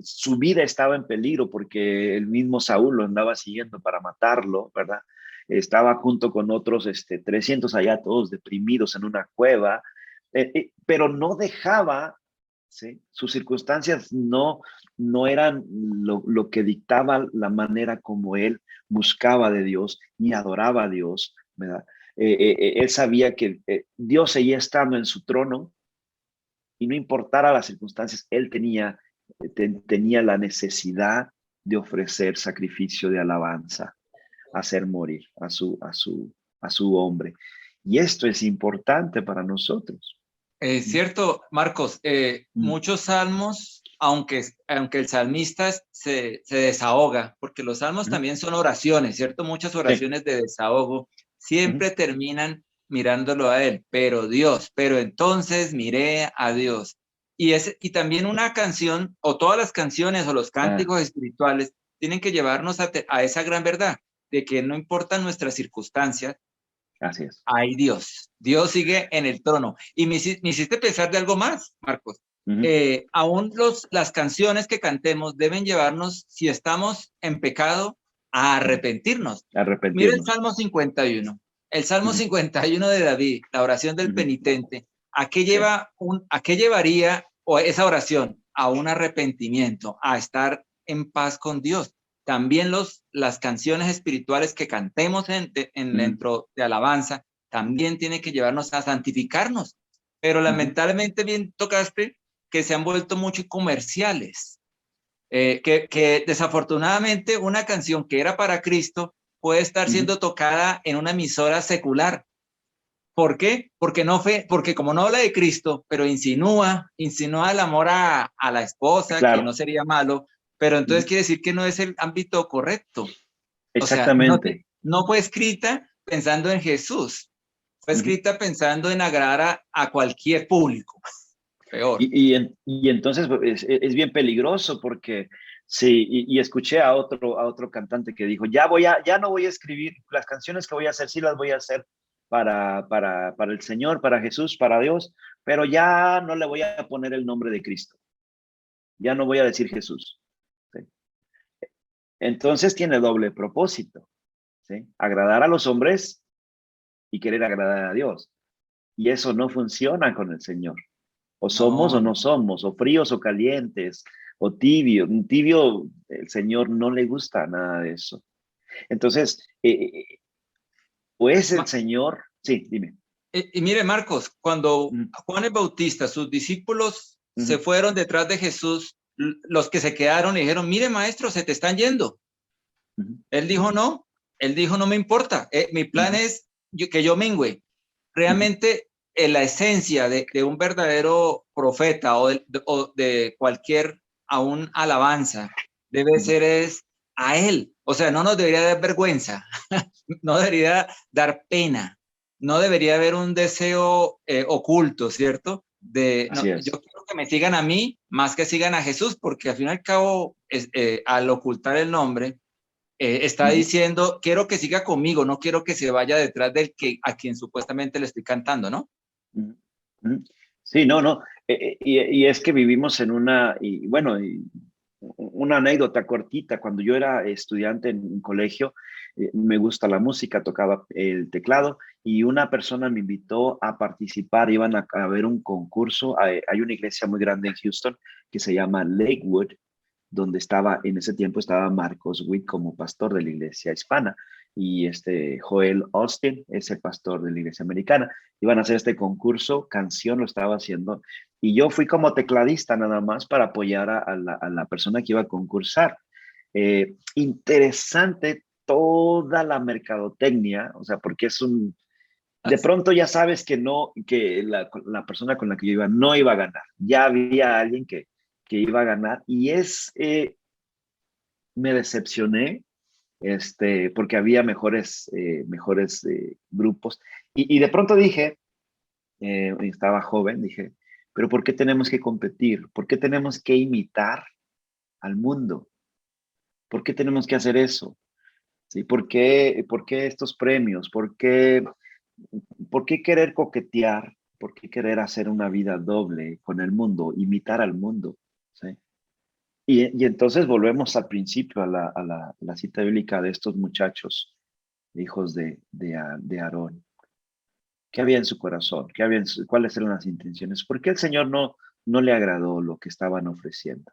Speaker 2: su vida estaba en peligro porque el mismo Saúl lo andaba siguiendo para matarlo, ¿verdad? Estaba junto con otros 300 allá, todos deprimidos en una cueva, pero no dejaba, ¿sí? Sus circunstancias no eran lo que dictaba la manera como él buscaba de Dios y adoraba a Dios, ¿verdad? Él sabía que Dios seguía estando en su trono y no importara las circunstancias, él tenía la necesidad de ofrecer sacrificio de alabanza, hacer morir a su hombre. Y esto es importante para nosotros.
Speaker 1: Es cierto, Marcos, muchos salmos, aunque el salmista se desahoga, porque los salmos también son oraciones, ¿cierto? Muchas
Speaker 2: Sí.
Speaker 1: oraciones de desahogo siempre terminan mirándolo a él, pero entonces miré a Dios. Y también una canción, o todas las canciones o los
Speaker 2: Ah,
Speaker 1: cánticos espirituales, tienen que llevarnos a esa gran verdad de que no importan nuestras circunstancias,
Speaker 2: así es.
Speaker 1: hay Dios. Dios sigue en el trono. Y me hiciste pensar de algo más, Marcos.
Speaker 2: Ujú.
Speaker 1: Aún las canciones que cantemos deben llevarnos, si estamos en pecado, a
Speaker 2: Ujú.
Speaker 1: arrepentirnos. Mira el
Speaker 2: Arrepentirnos.
Speaker 1: Salmo 51. El Salmo
Speaker 2: Ujú.
Speaker 1: 51 de David, la oración del
Speaker 2: Ujú.
Speaker 1: penitente.
Speaker 2: Sí.
Speaker 1: ¿A qué llevaría esa oración? A un arrepentimiento, a estar en paz con Dios. También las canciones espirituales que cantemos
Speaker 2: Ujú.
Speaker 1: dentro de alabanza también tienen que llevarnos a santificarnos. Pero
Speaker 2: Ujú.
Speaker 1: lamentablemente, bien tocaste, que se han vuelto muy comerciales. Que desafortunadamente una canción que era para Cristo puede estar
Speaker 2: Ujú.
Speaker 1: siendo tocada en una emisora secular. ¿Por qué? Porque como no habla de Cristo, pero insinúa el amor a la esposa, que no
Speaker 2: Claro.
Speaker 1: sería malo, pero entonces
Speaker 2: Ujú.
Speaker 1: quiere decir que no es el ámbito correcto. O sea,
Speaker 2: Exactamente.
Speaker 1: no fue escrita pensando en Jesús, fue
Speaker 2: Ujú.
Speaker 1: escrita pensando en agradar a cualquier público. Peor.
Speaker 2: Y entonces pues, es bien peligroso porque sí, y escuché a otro cantante que dijo, ya no voy a escribir las canciones que voy a hacer, sí las voy a hacer para el Señor, para Jesús, para Dios, pero ya no le voy a poner el nombre de Cristo, ya no voy a decir Jesús. ¿Sí? Entonces tiene doble propósito, ¿sí? Agradar a los hombres y querer agradar a Dios. Y eso no funciona con el Señor. O somos
Speaker 1: No,
Speaker 2: o no
Speaker 1: no.
Speaker 2: somos, o fríos o calientes, o tibio. Un tibio, el Señor no le gusta nada de eso. Entonces, o es el
Speaker 1: Ma-
Speaker 2: Señor, sí, dime.
Speaker 1: y mire, Marcos, cuando
Speaker 2: Ujú.
Speaker 1: Juan el Bautista, sus discípulos se
Speaker 2: Ujú.
Speaker 1: fueron detrás de Jesús, los que se quedaron le dijeron, mire, maestro, se te están yendo.
Speaker 2: Ujú.
Speaker 1: Él dijo, no, él dijo, no me importa, mi plan
Speaker 2: Ujú.
Speaker 1: es que yo mengüe.
Speaker 2: Ujú.
Speaker 1: Realmente, la esencia de un verdadero profeta o de cualquier, aún alabanza, debe
Speaker 2: Ujú.
Speaker 1: ser es a él. O sea, no nos debería dar vergüenza, no debería dar pena, no debería haber un deseo oculto, ¿cierto? No,
Speaker 2: Así
Speaker 1: yo
Speaker 2: es.
Speaker 1: quiero que me sigan a mí más que sigan a Jesús, porque al fin y al cabo, al ocultar el nombre, está
Speaker 2: Ujú.
Speaker 1: diciendo, quiero que siga conmigo, no quiero que se vaya detrás a quien supuestamente le estoy cantando, ¿no?
Speaker 2: Ujú. Ujú. Sí, no, no. Y es que vivimos en una anécdota cortita. Cuando yo era estudiante en un colegio, me gusta la música, tocaba el teclado y una persona me invitó a participar. Iban a ver un concurso. Hay una iglesia muy grande en Houston que se llama Lakewood, donde en ese tiempo estaba Marcos Witt como pastor de la iglesia hispana y Joel Austin es el pastor de la iglesia americana. Iban a hacer este concurso, canción lo estaba haciendo y yo fui como tecladista nada más para apoyar a la persona que iba a concursar. Interesante toda la mercadotecnia, o sea, porque de pronto ya sabes que no, que la persona con la que yo iba no iba a ganar. Ya había alguien que iba a ganar y me decepcioné, porque había mejores grupos. Y de pronto dije, estaba joven, dije, pero ¿por qué tenemos que competir? ¿Por qué tenemos que imitar al mundo? ¿Por qué tenemos que hacer eso? ¿Sí? ¿Por qué estos premios? ¿Por qué querer coquetear? ¿Por qué querer hacer una vida doble con el mundo, imitar al mundo? ¿Sí? Y entonces volvemos al principio, a la cita bíblica de estos muchachos, hijos de Aarón. ¿Qué había en su corazón? ¿Cuáles eran las intenciones? ¿Por qué el Señor no le agradó lo que estaban ofreciendo?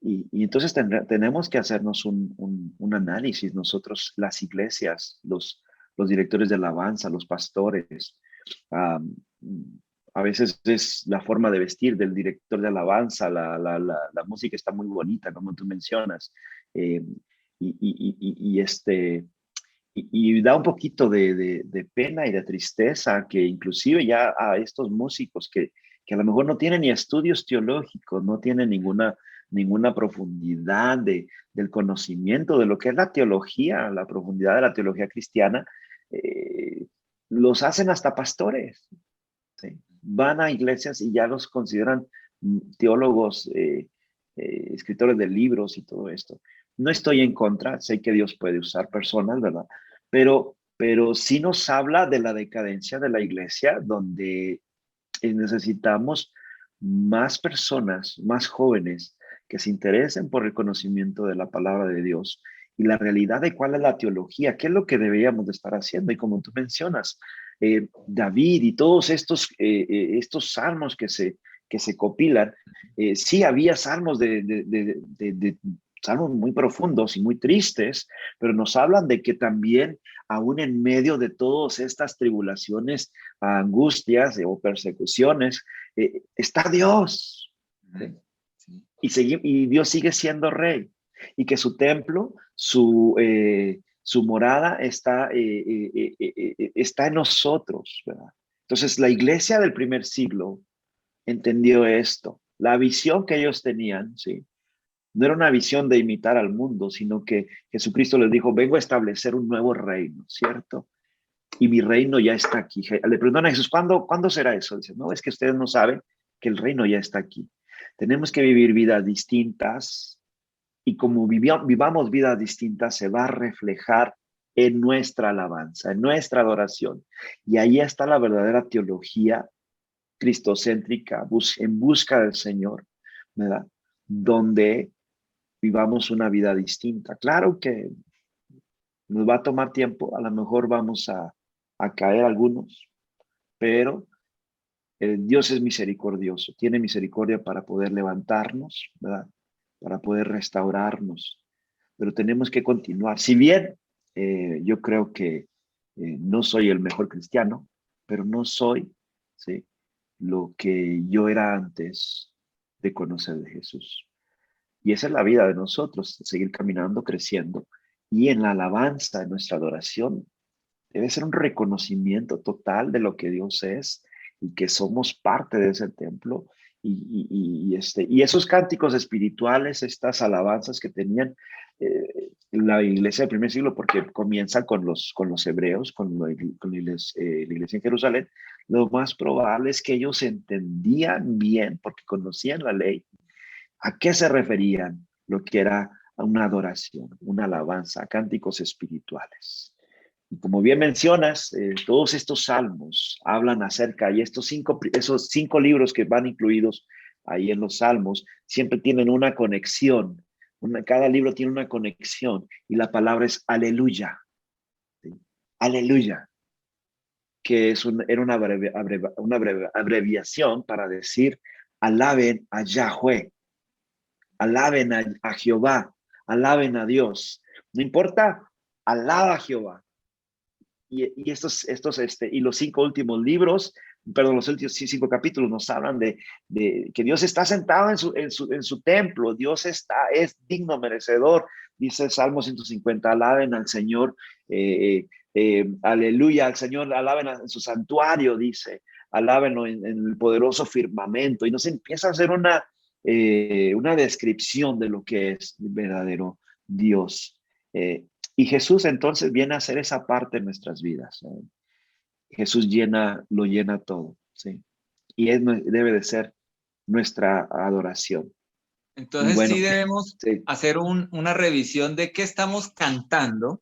Speaker 2: Y entonces tenemos que hacernos un análisis nosotros, las iglesias, los directores de alabanza, los pastores. am, a veces es la forma de vestir del director de alabanza, la música está muy bonita, como tú mencionas. eh, y da un poquito de pena y de tristeza que inclusive ya a estos músicos que a lo mejor no tienen ni estudios teológicos, no tienen ninguna profundidad del conocimiento de lo que es la teología, la profundidad de la teología cristiana, eh, los hacen hasta pastores. ¿Sí? Van a iglesias y ya los consideran teólogos, escritores de libros y todo esto. No estoy en contra, sé que Dios puede usar personas, ¿verdad? Pero sí nos habla de la decadencia de la iglesia, donde necesitamos más personas, más jóvenes que se interesen por el conocimiento de la palabra de Dios y la realidad de cuál es la teología, qué es lo que deberíamos de estar haciendo. Y como tú mencionas, David y todos estos salmos que se copilan, sí había salmos de salmos muy profundos y muy tristes, pero nos hablan de que también aún en medio de todas estas tribulaciones, angustias o persecuciones, está Dios. ¿Sí? Y Dios sigue siendo rey. Y que su templo, su morada está en nosotros, ¿verdad? Entonces, la iglesia del primer siglo entendió esto. La visión que ellos tenían, ¿sí? No era una visión de imitar al mundo, sino que Jesucristo les dijo, vengo a establecer un nuevo reino, ¿cierto? Y mi reino ya está aquí. Le preguntan a Jesús, ¿cuándo será eso? Dice, no, es que ustedes no saben que el reino ya está aquí. Tenemos que vivir vidas distintas y como vivamos vidas distintas, se va a reflejar en nuestra alabanza, en nuestra adoración. Y ahí está la verdadera teología cristocéntrica, en busca del Señor, ¿verdad? Donde vivamos una vida distinta. Claro que nos va a tomar tiempo, a lo mejor vamos a caer algunos, pero Dios es misericordioso, tiene misericordia para poder levantarnos, ¿verdad? Para poder restaurarnos, pero tenemos que continuar. Si bien yo creo que no soy el mejor cristiano, pero no soy, ¿sí? Lo que yo era antes de conocer de Jesús. Y esa es la vida de nosotros, seguir caminando, creciendo. Y en la alabanza, en nuestra adoración, debe ser un reconocimiento total de lo que Dios es y que somos parte de ese templo. Y esos cánticos espirituales, estas alabanzas que tenían la iglesia del primer siglo, porque comienza con los hebreos, la iglesia en Jerusalén, lo más probable es que ellos entendían bien, porque conocían la ley, a qué se referían, lo que era una adoración, una alabanza, cánticos espirituales. Y como bien mencionas, todos estos salmos hablan acerca, y esos 5 libros que van incluidos ahí en los salmos, siempre tienen una conexión. Cada libro tiene una conexión y la palabra es aleluya. ¿Sí? Aleluya, que era una abreviación para decir alaben a Yahweh, alaben a Jehová, alaben a Dios. No importa, alaba a Jehová. Y y los 5 últimos libros, perdón, los últimos 5 capítulos nos hablan de que Dios está sentado en su templo, Dios es digno, merecedor, dice el Salmo 150, alaben al Señor, aleluya al Señor, alaben en su santuario, dice, alábenlo en el poderoso firmamento, y nos empieza a hacer una descripción de lo que es el verdadero Dios. Y Jesús entonces viene a hacer esa parte en nuestras vidas. Jesús lo llena todo, ¿sí? Y debe de ser nuestra adoración. Y
Speaker 1: Entonces sí
Speaker 2: bueno,
Speaker 1: debemos
Speaker 2: sí.
Speaker 1: hacer una revisión de qué estamos cantando,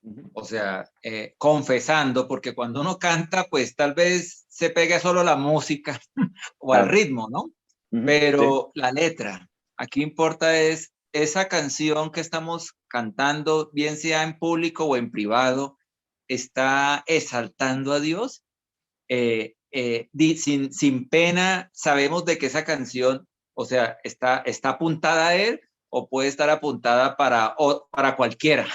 Speaker 2: Ujú.
Speaker 1: o sea, confesando, porque cuando uno canta, pues tal vez se pegue solo la música o al
Speaker 2: Claro.
Speaker 1: ritmo, ¿no?
Speaker 2: Ujú. Sí.
Speaker 1: Pero la letra, aquí importa es esa canción que estamos cantando, bien sea en público o en privado, está exaltando a Dios. Sin pena, sabemos de que esa canción, o sea, está apuntada a Él o puede estar apuntada para cualquiera.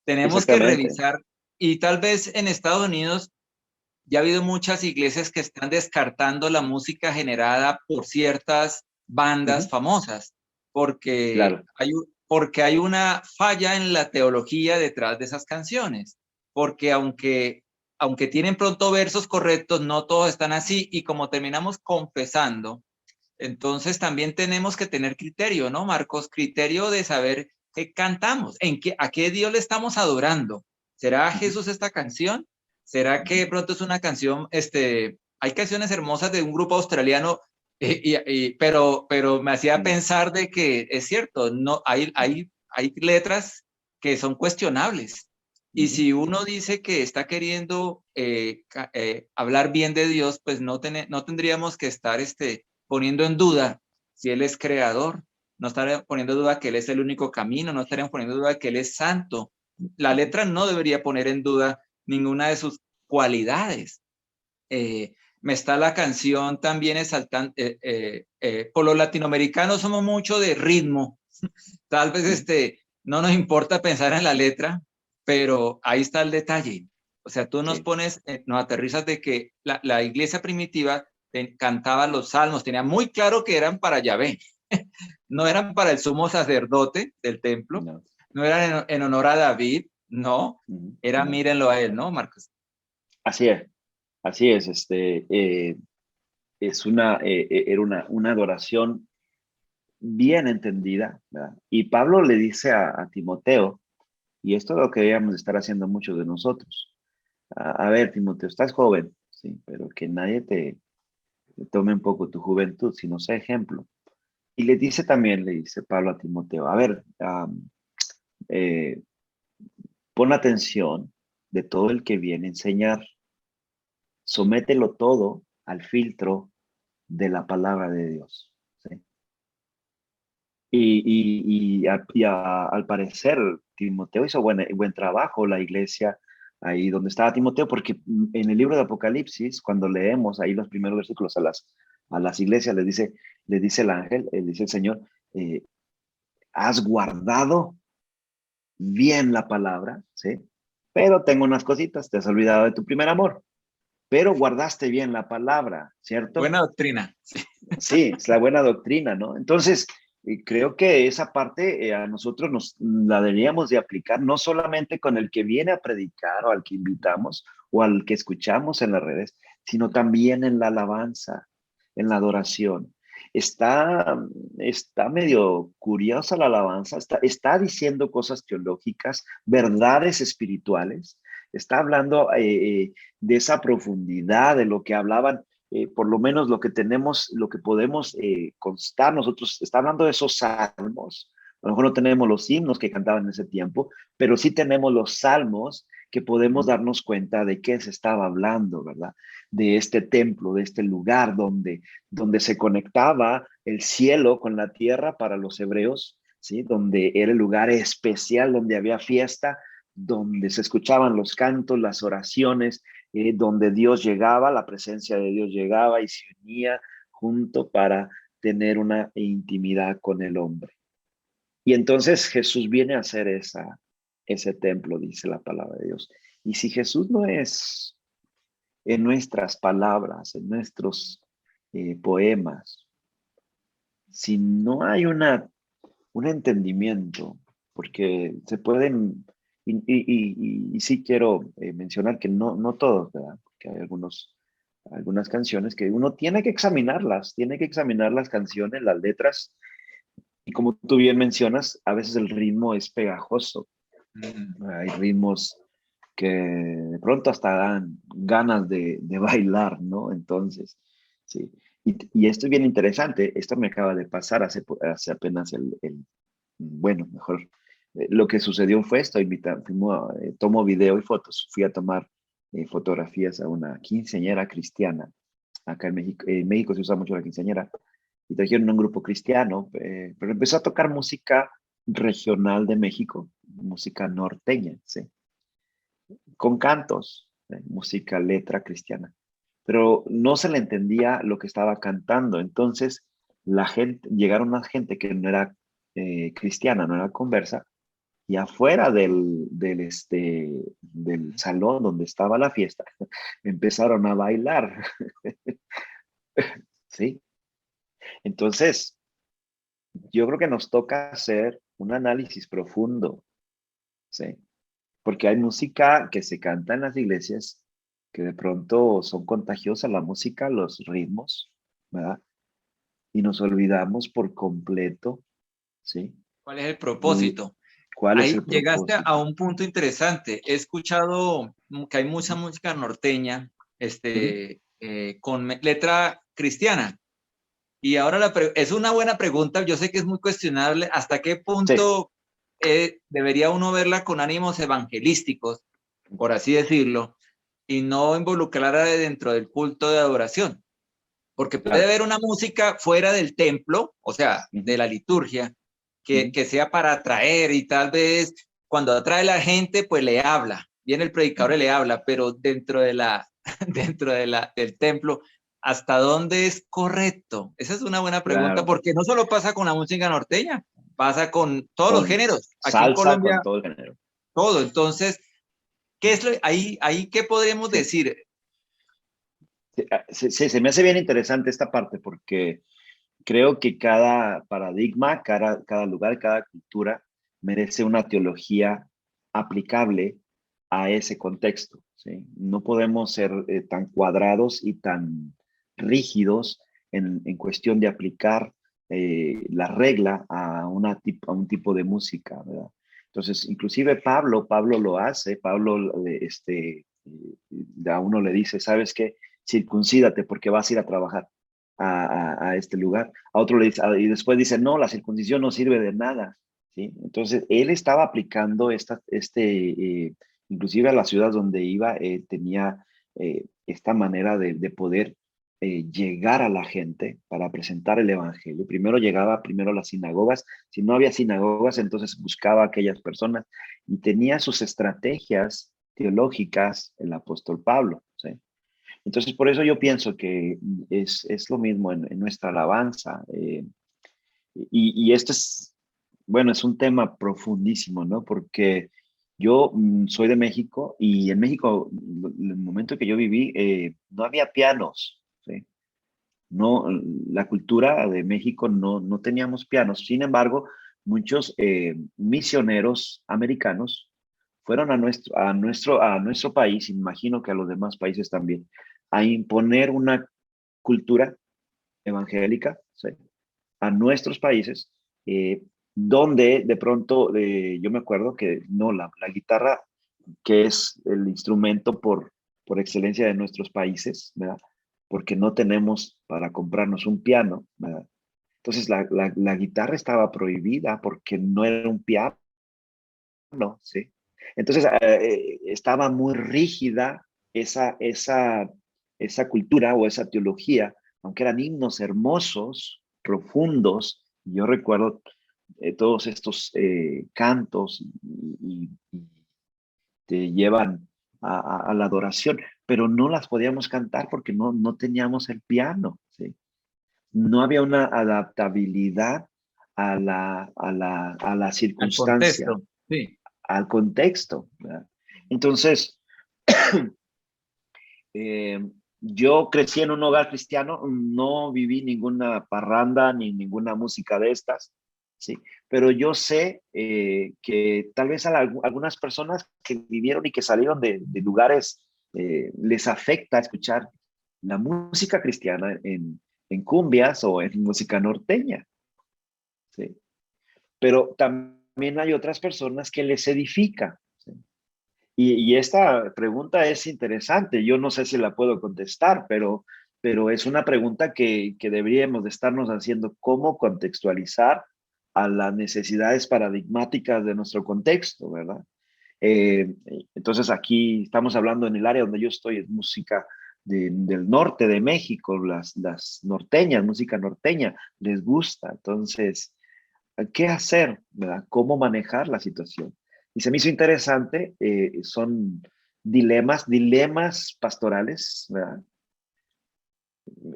Speaker 1: Tenemos que
Speaker 2: Exactamente.
Speaker 1: revisar, y tal vez en Estados Unidos ya ha habido muchas iglesias que están descartando la música generada por ciertas bandas
Speaker 2: Ujú.
Speaker 1: famosas,
Speaker 2: Claro.
Speaker 1: porque hay una falla en la teología detrás de esas canciones, porque aunque tienen pronto versos correctos, no todos están así, y como terminamos confesando, entonces también tenemos que tener criterio, ¿no, Marcos? Criterio de saber qué cantamos, a qué Dios le estamos adorando. ¿Será
Speaker 2: Ujú.
Speaker 1: Jesús esta canción? ¿Será que
Speaker 2: Ujú.
Speaker 1: de pronto es una canción, hay canciones hermosas de un grupo australiano, pero me hacía
Speaker 2: Ujú.
Speaker 1: pensar de que es cierto, no, hay letras que son cuestionables. Y
Speaker 2: Ujú.
Speaker 1: si uno dice que está queriendo hablar bien de Dios, pues no tendríamos que estar poniendo en duda si Él es creador, no estaríamos poniendo en duda que Él es el único camino, no estaríamos poniendo en duda que Él es santo. La
Speaker 2: Ujú.
Speaker 1: letra no debería poner en duda ninguna de sus cualidades. Me está la canción también exaltando, por los latinoamericanos somos mucho de ritmo, tal vez
Speaker 2: Ujú.
Speaker 1: no nos importa pensar en la letra, pero ahí está el detalle. O sea, tú
Speaker 2: Sí.
Speaker 1: nos aterrizas de que la iglesia primitiva cantaba los salmos, tenía muy claro que eran para Yahvé, no eran para el sumo sacerdote del templo,
Speaker 2: No.
Speaker 1: no eran en honor a David, no,
Speaker 2: Ujú.
Speaker 1: era
Speaker 2: No.
Speaker 1: mírenlo a él, ¿no, Marcos?
Speaker 2: Así es. Así es. Era una adoración bien entendida, ¿verdad? Y Pablo le dice a Timoteo, y esto es lo que debíamos estar haciendo muchos de nosotros. A ver, Timoteo, estás joven, sí, pero que nadie te tome un poco tu juventud, sino sea ejemplo. Y le dice Pablo a Timoteo, a ver, eh, pon atención de todo el que viene a enseñar, somételo todo al filtro de la palabra de Dios. ¿Sí? Al parecer, Timoteo hizo buen trabajo, la iglesia, ahí donde estaba Timoteo, porque en el libro de Apocalipsis, cuando leemos ahí los primeros versículos a las iglesias, le dice el ángel, le dice el Señor, eh, has guardado bien la palabra, ¿sí? Pero tengo unas cositas, te has olvidado de tu primer amor, pero guardaste bien la palabra, ¿cierto?
Speaker 1: Buena doctrina.
Speaker 2: Sí, es la buena doctrina, ¿no? Entonces, creo que esa parte a nosotros la deberíamos de aplicar no solamente con el que viene a predicar o al que invitamos o al que escuchamos en las redes, sino también en la alabanza, en la adoración. Está medio curiosa la alabanza, está diciendo cosas teológicas, verdades espirituales, está hablando de esa profundidad de lo que hablaban por lo menos lo que tenemos, lo que podemos constar nosotros, está hablando de esos salmos. A lo mejor no tenemos los himnos que cantaban en ese tiempo, pero sí tenemos los salmos que podemos darnos cuenta de qué se estaba hablando, ¿verdad? De este templo, de este lugar donde se conectaba el cielo con la tierra para los hebreos, ¿sí? Donde era el lugar especial, donde había fiesta, donde se escuchaban los cantos, las oraciones, donde Dios llegaba, la presencia de Dios llegaba y se unía junto para tener una intimidad con el hombre. Y entonces Jesús viene a hacer ese templo, dice la palabra de Dios. Y si Jesús no es en nuestras palabras, en nuestros poemas, si no hay un entendimiento, porque se pueden, y sí quiero mencionar que no todos, ¿verdad? Porque hay algunas canciones que uno tiene que examinar las canciones, las letras, y como tú bien mencionas, a veces el ritmo es pegajoso. Hay ritmos que de pronto hasta dan ganas de bailar, ¿no? Entonces, sí. Y esto es bien interesante. Esto me acaba de pasar hace apenas bueno, mejor. Lo que sucedió fue esto, tomo video y fotos. Fui a tomar fotografías a una quinceañera cristiana. Acá en México se usa mucho la quinceañera. Y trajeron un grupo cristiano, pero empezó a tocar música regional de México, música norteña, ¿sí? Con cantos, música, letra cristiana. Pero no se le entendía lo que estaba cantando. Entonces, llegaron una gente que no era cristiana, no era conversa, y afuera del salón donde estaba la fiesta, empezaron a bailar, ¿sí? Entonces, yo creo que nos toca hacer un análisis profundo, ¿sí? Porque hay música que se canta en las iglesias que de pronto son contagiosas, la música, los ritmos, ¿verdad? Y nos olvidamos por completo, ¿sí?
Speaker 1: ¿Cuál es el
Speaker 2: Y
Speaker 1: propósito?
Speaker 2: cuál es
Speaker 1: Ahí
Speaker 2: el
Speaker 1: llegaste a
Speaker 2: propósito.
Speaker 1: un punto interesante. He escuchado que hay mucha música norteña,
Speaker 2: Ujú.
Speaker 1: con letra cristiana. Y ahora es una buena pregunta. Yo sé que es muy cuestionable hasta qué
Speaker 2: Sí,
Speaker 1: punto debería uno verla con ánimos evangelísticos, por así decirlo, y no involucrarla dentro del culto de adoración. Porque puede
Speaker 2: claro.
Speaker 1: haber una música fuera del templo, o sea, de
Speaker 2: Ujú,
Speaker 1: la liturgia,
Speaker 2: ujú,
Speaker 1: que sea para atraer y tal vez cuando atrae a la gente, pues le habla, viene el predicador
Speaker 2: ujú.
Speaker 1: y le habla, pero dentro de del templo, ¿hasta dónde es correcto? Esa es una buena pregunta
Speaker 2: Claro.
Speaker 1: porque no solo pasa con la música norteña, pasa con todos los
Speaker 2: Con
Speaker 1: géneros. Aquí en
Speaker 2: salsa,
Speaker 1: Colombia,
Speaker 2: con todo el género.
Speaker 1: todo. Entonces, ahí qué podemos
Speaker 2: Sí.
Speaker 1: decir?
Speaker 2: Sí, sí, se me hace bien interesante esta parte porque creo que cada paradigma, cada lugar, cada cultura merece una teología aplicable a ese contexto, ¿sí? No podemos ser tan cuadrados y tan rígidos en cuestión de aplicar la regla a un tipo de música, ¿verdad? Entonces, inclusive Pablo lo hace, Pablo a uno le dice, ¿sabes qué? Circuncídate porque vas a ir a trabajar a este lugar. A otro le dice, y después dice, no, la circuncisión no sirve de nada, ¿sí? Entonces, él estaba aplicando inclusive a la ciudad donde iba, tenía esta manera de poder llegar a la gente para presentar el evangelio. Primero llegaba primero a las sinagogas, si no había sinagogas, entonces buscaba a aquellas personas y tenía sus estrategias teológicas el apóstol Pablo, ¿sí? Entonces, por eso yo pienso que es lo mismo en nuestra alabanza. Y esto es, bueno, es un tema profundísimo, ¿no? Porque yo soy de México y en México, en el momento que yo viví, no había pianos, ¿sí? No, la cultura de México no teníamos pianos. Sin embargo, muchos misioneros americanos fueron a nuestro país, imagino que a los demás países también, a imponer una cultura evangélica, ¿sí? A nuestros países, eh, donde de pronto yo me acuerdo que no, la guitarra, que es el instrumento por excelencia de nuestros países, ¿verdad? Porque no tenemos para comprarnos un piano, ¿verdad? Entonces la guitarra estaba prohibida porque no era un piano, ¿sí? Entonces, estaba muy rígida esa cultura o esa teología, aunque eran himnos hermosos, profundos. Yo recuerdo todos estos cantos y te llevan a la adoración, pero no las podíamos cantar porque no teníamos el piano, ¿sí? No había una adaptabilidad a la
Speaker 1: Al
Speaker 2: circunstancia,
Speaker 1: contexto, sí.
Speaker 2: al contexto, ¿verdad? Entonces, eh, yo crecí en un hogar cristiano, no viví ninguna parranda ni ninguna música de estas, ¿sí? Pero yo sé que tal vez algunas personas que vivieron y que salieron de lugares les afecta escuchar la música cristiana en cumbias o en música norteña, ¿sí? Pero también hay otras personas que les edifica, ¿sí? Y esta pregunta es interesante. Yo no sé si la puedo contestar, pero es una pregunta que deberíamos de estarnos haciendo: cómo contextualizar a las necesidades paradigmáticas de nuestro contexto, ¿verdad? Eh, entonces aquí estamos hablando en el área donde yo estoy, es música del norte de México, las norteñas, música norteña, les gusta. Entonces, ¿qué hacer, verdad? ¿Cómo manejar la situación? Y se me hizo interesante, son dilemas pastorales, ¿verdad?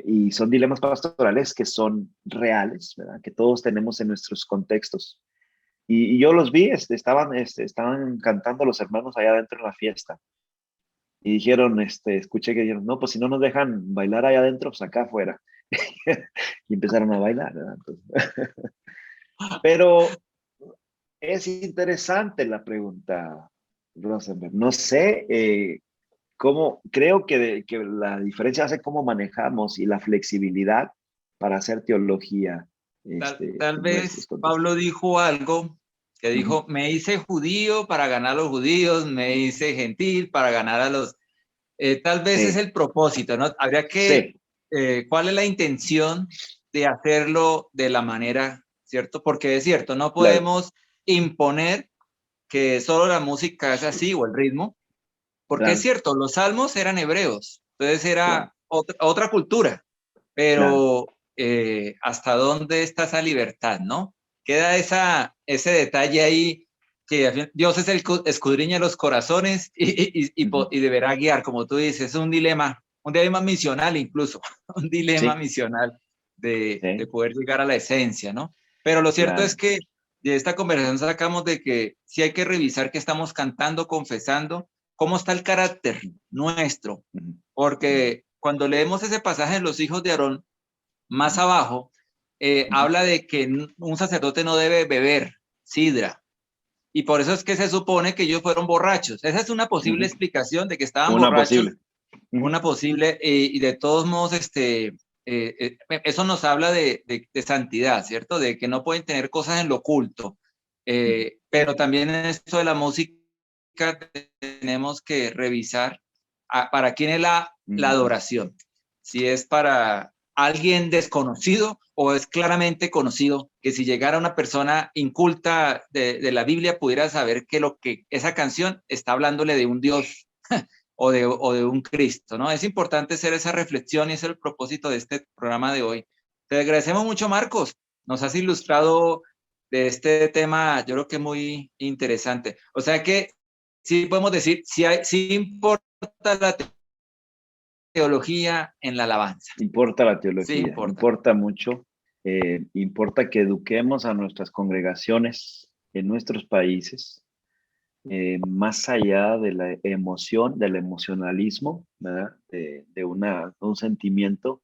Speaker 2: Y son dilemas pastorales que son reales, ¿verdad? Que todos tenemos en nuestros contextos. Y yo los vi, estaban cantando los hermanos allá adentro en la fiesta. Y dijeron, escuché que dijeron: no, pues si no nos dejan bailar allá adentro, pues acá afuera. Y empezaron a bailar, ¿verdad? Entonces, pero es interesante la pregunta, Rosenberg. No sé cómo, creo que la diferencia hace cómo manejamos y la flexibilidad para hacer teología
Speaker 1: Tal
Speaker 2: en nuestros
Speaker 1: vez
Speaker 2: contextos.
Speaker 1: Pablo dijo algo que
Speaker 2: Ujú.
Speaker 1: dijo, me hice judío para ganar a los judíos, me hice gentil para ganar a los... tal vez es
Speaker 2: Sí,
Speaker 1: el propósito, ¿no? Habría que,
Speaker 2: sí,
Speaker 1: ¿cuál es la intención de hacerlo de la manera, ¿cierto? Porque es cierto, no
Speaker 2: claro,
Speaker 1: podemos imponer que solo la música es así o el ritmo, porque es
Speaker 2: claro,
Speaker 1: cierto, los salmos eran hebreos, entonces
Speaker 2: claro,
Speaker 1: era otra cultura,
Speaker 2: claro.
Speaker 1: pero ¿hasta dónde está esa libertad, no? Queda ese detalle ahí que Dios es el que escudriña los corazones
Speaker 2: Ujú.
Speaker 1: y deberá guiar, como tú dices, es un dilema misional incluso, un dilema
Speaker 2: Sí,
Speaker 1: misional de
Speaker 2: sí,
Speaker 1: poder llegar a la esencia, ¿no? Pero lo cierto es
Speaker 2: claro.
Speaker 1: que de esta conversación sacamos de que sí hay que revisar qué estamos cantando, confesando, cómo está el carácter nuestro,
Speaker 2: Ujú, ujú,
Speaker 1: porque cuando leemos ese pasaje de los hijos de Aarón, más
Speaker 2: ujú,
Speaker 1: abajo,
Speaker 2: ujú,
Speaker 1: habla de que un sacerdote no debe beber sidra, y por eso es que se supone que ellos fueron borrachos. Esa es una posible
Speaker 2: ujú.
Speaker 1: explicación de que estaban
Speaker 2: Una
Speaker 1: borrachos,
Speaker 2: posible. Ujú,
Speaker 1: una posible, y de todos modos, eso nos habla de santidad, ¿cierto? De que no pueden tener cosas en lo oculto.
Speaker 2: ujú,
Speaker 1: Pero también en esto de la música tenemos que revisar para quién es la
Speaker 2: ujú.
Speaker 1: adoración. Si es para alguien desconocido o es claramente conocido, que si llegara una persona inculta de la Biblia pudiera saber que lo que esa canción está hablándole de un Dios o de un Cristo, ¿no? Es importante hacer esa reflexión y ese es el propósito de este programa de hoy. Te agradecemos mucho, Marcos. Nos has ilustrado de este tema, yo creo que muy interesante. O sea que sí podemos decir, sí importa la teología en la alabanza.
Speaker 2: Importa la
Speaker 1: Sí
Speaker 2: teología,
Speaker 1: importa.
Speaker 2: importa mucho. Importa que eduquemos a nuestras congregaciones en nuestros países, más allá de la emoción, del emocionalismo, ¿verdad? De un sentimiento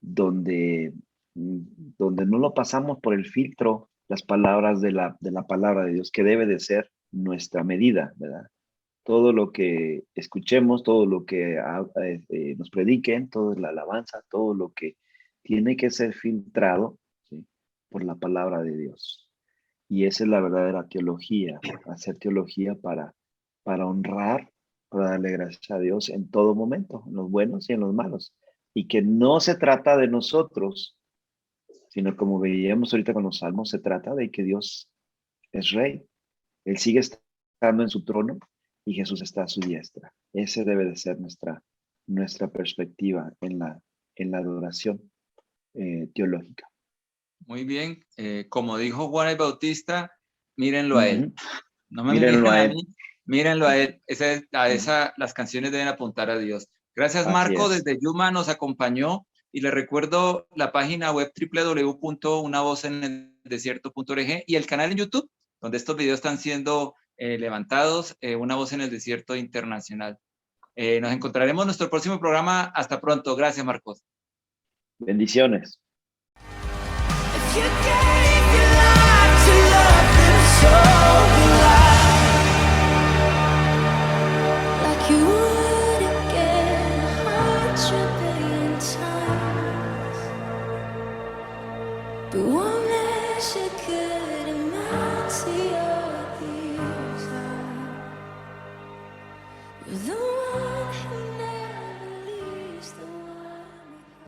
Speaker 2: donde, donde no lo pasamos por el filtro, las palabras de la palabra de Dios, que debe de ser nuestra medida, ¿verdad? Todo lo que escuchemos, todo lo que nos prediquen, toda la alabanza, todo lo que tiene que ser filtrado, ¿sí? Por la palabra de Dios. Y esa es la verdadera teología, hacer teología para honrar, para darle gracias a Dios en todo momento, en los buenos y en los malos. Y que no se trata de nosotros, sino como veíamos ahorita con los salmos, se trata de que Dios es rey. Él sigue en su trono y Jesús está a su diestra. Ese debe de ser nuestra perspectiva en la adoración teológica.
Speaker 1: Muy bien. Como dijo Juan el Bautista, mírenlo a él. No me
Speaker 2: Mírenlo
Speaker 1: miren
Speaker 2: a
Speaker 1: a
Speaker 2: él.
Speaker 1: mí, mírenlo a él. Las canciones deben apuntar a Dios. Gracias,
Speaker 2: Así
Speaker 1: Marco.
Speaker 2: es.
Speaker 1: Desde Yuma nos acompañó y le recuerdo la página web www.unavozeneldesierto.org y el canal en YouTube, donde estos videos están siendo levantados, Una Voz en el Desierto Internacional. Nos encontraremos en nuestro próximo programa. Hasta pronto. Gracias, Marcos.
Speaker 2: Bendiciones.
Speaker 3: If you gave your life to love them so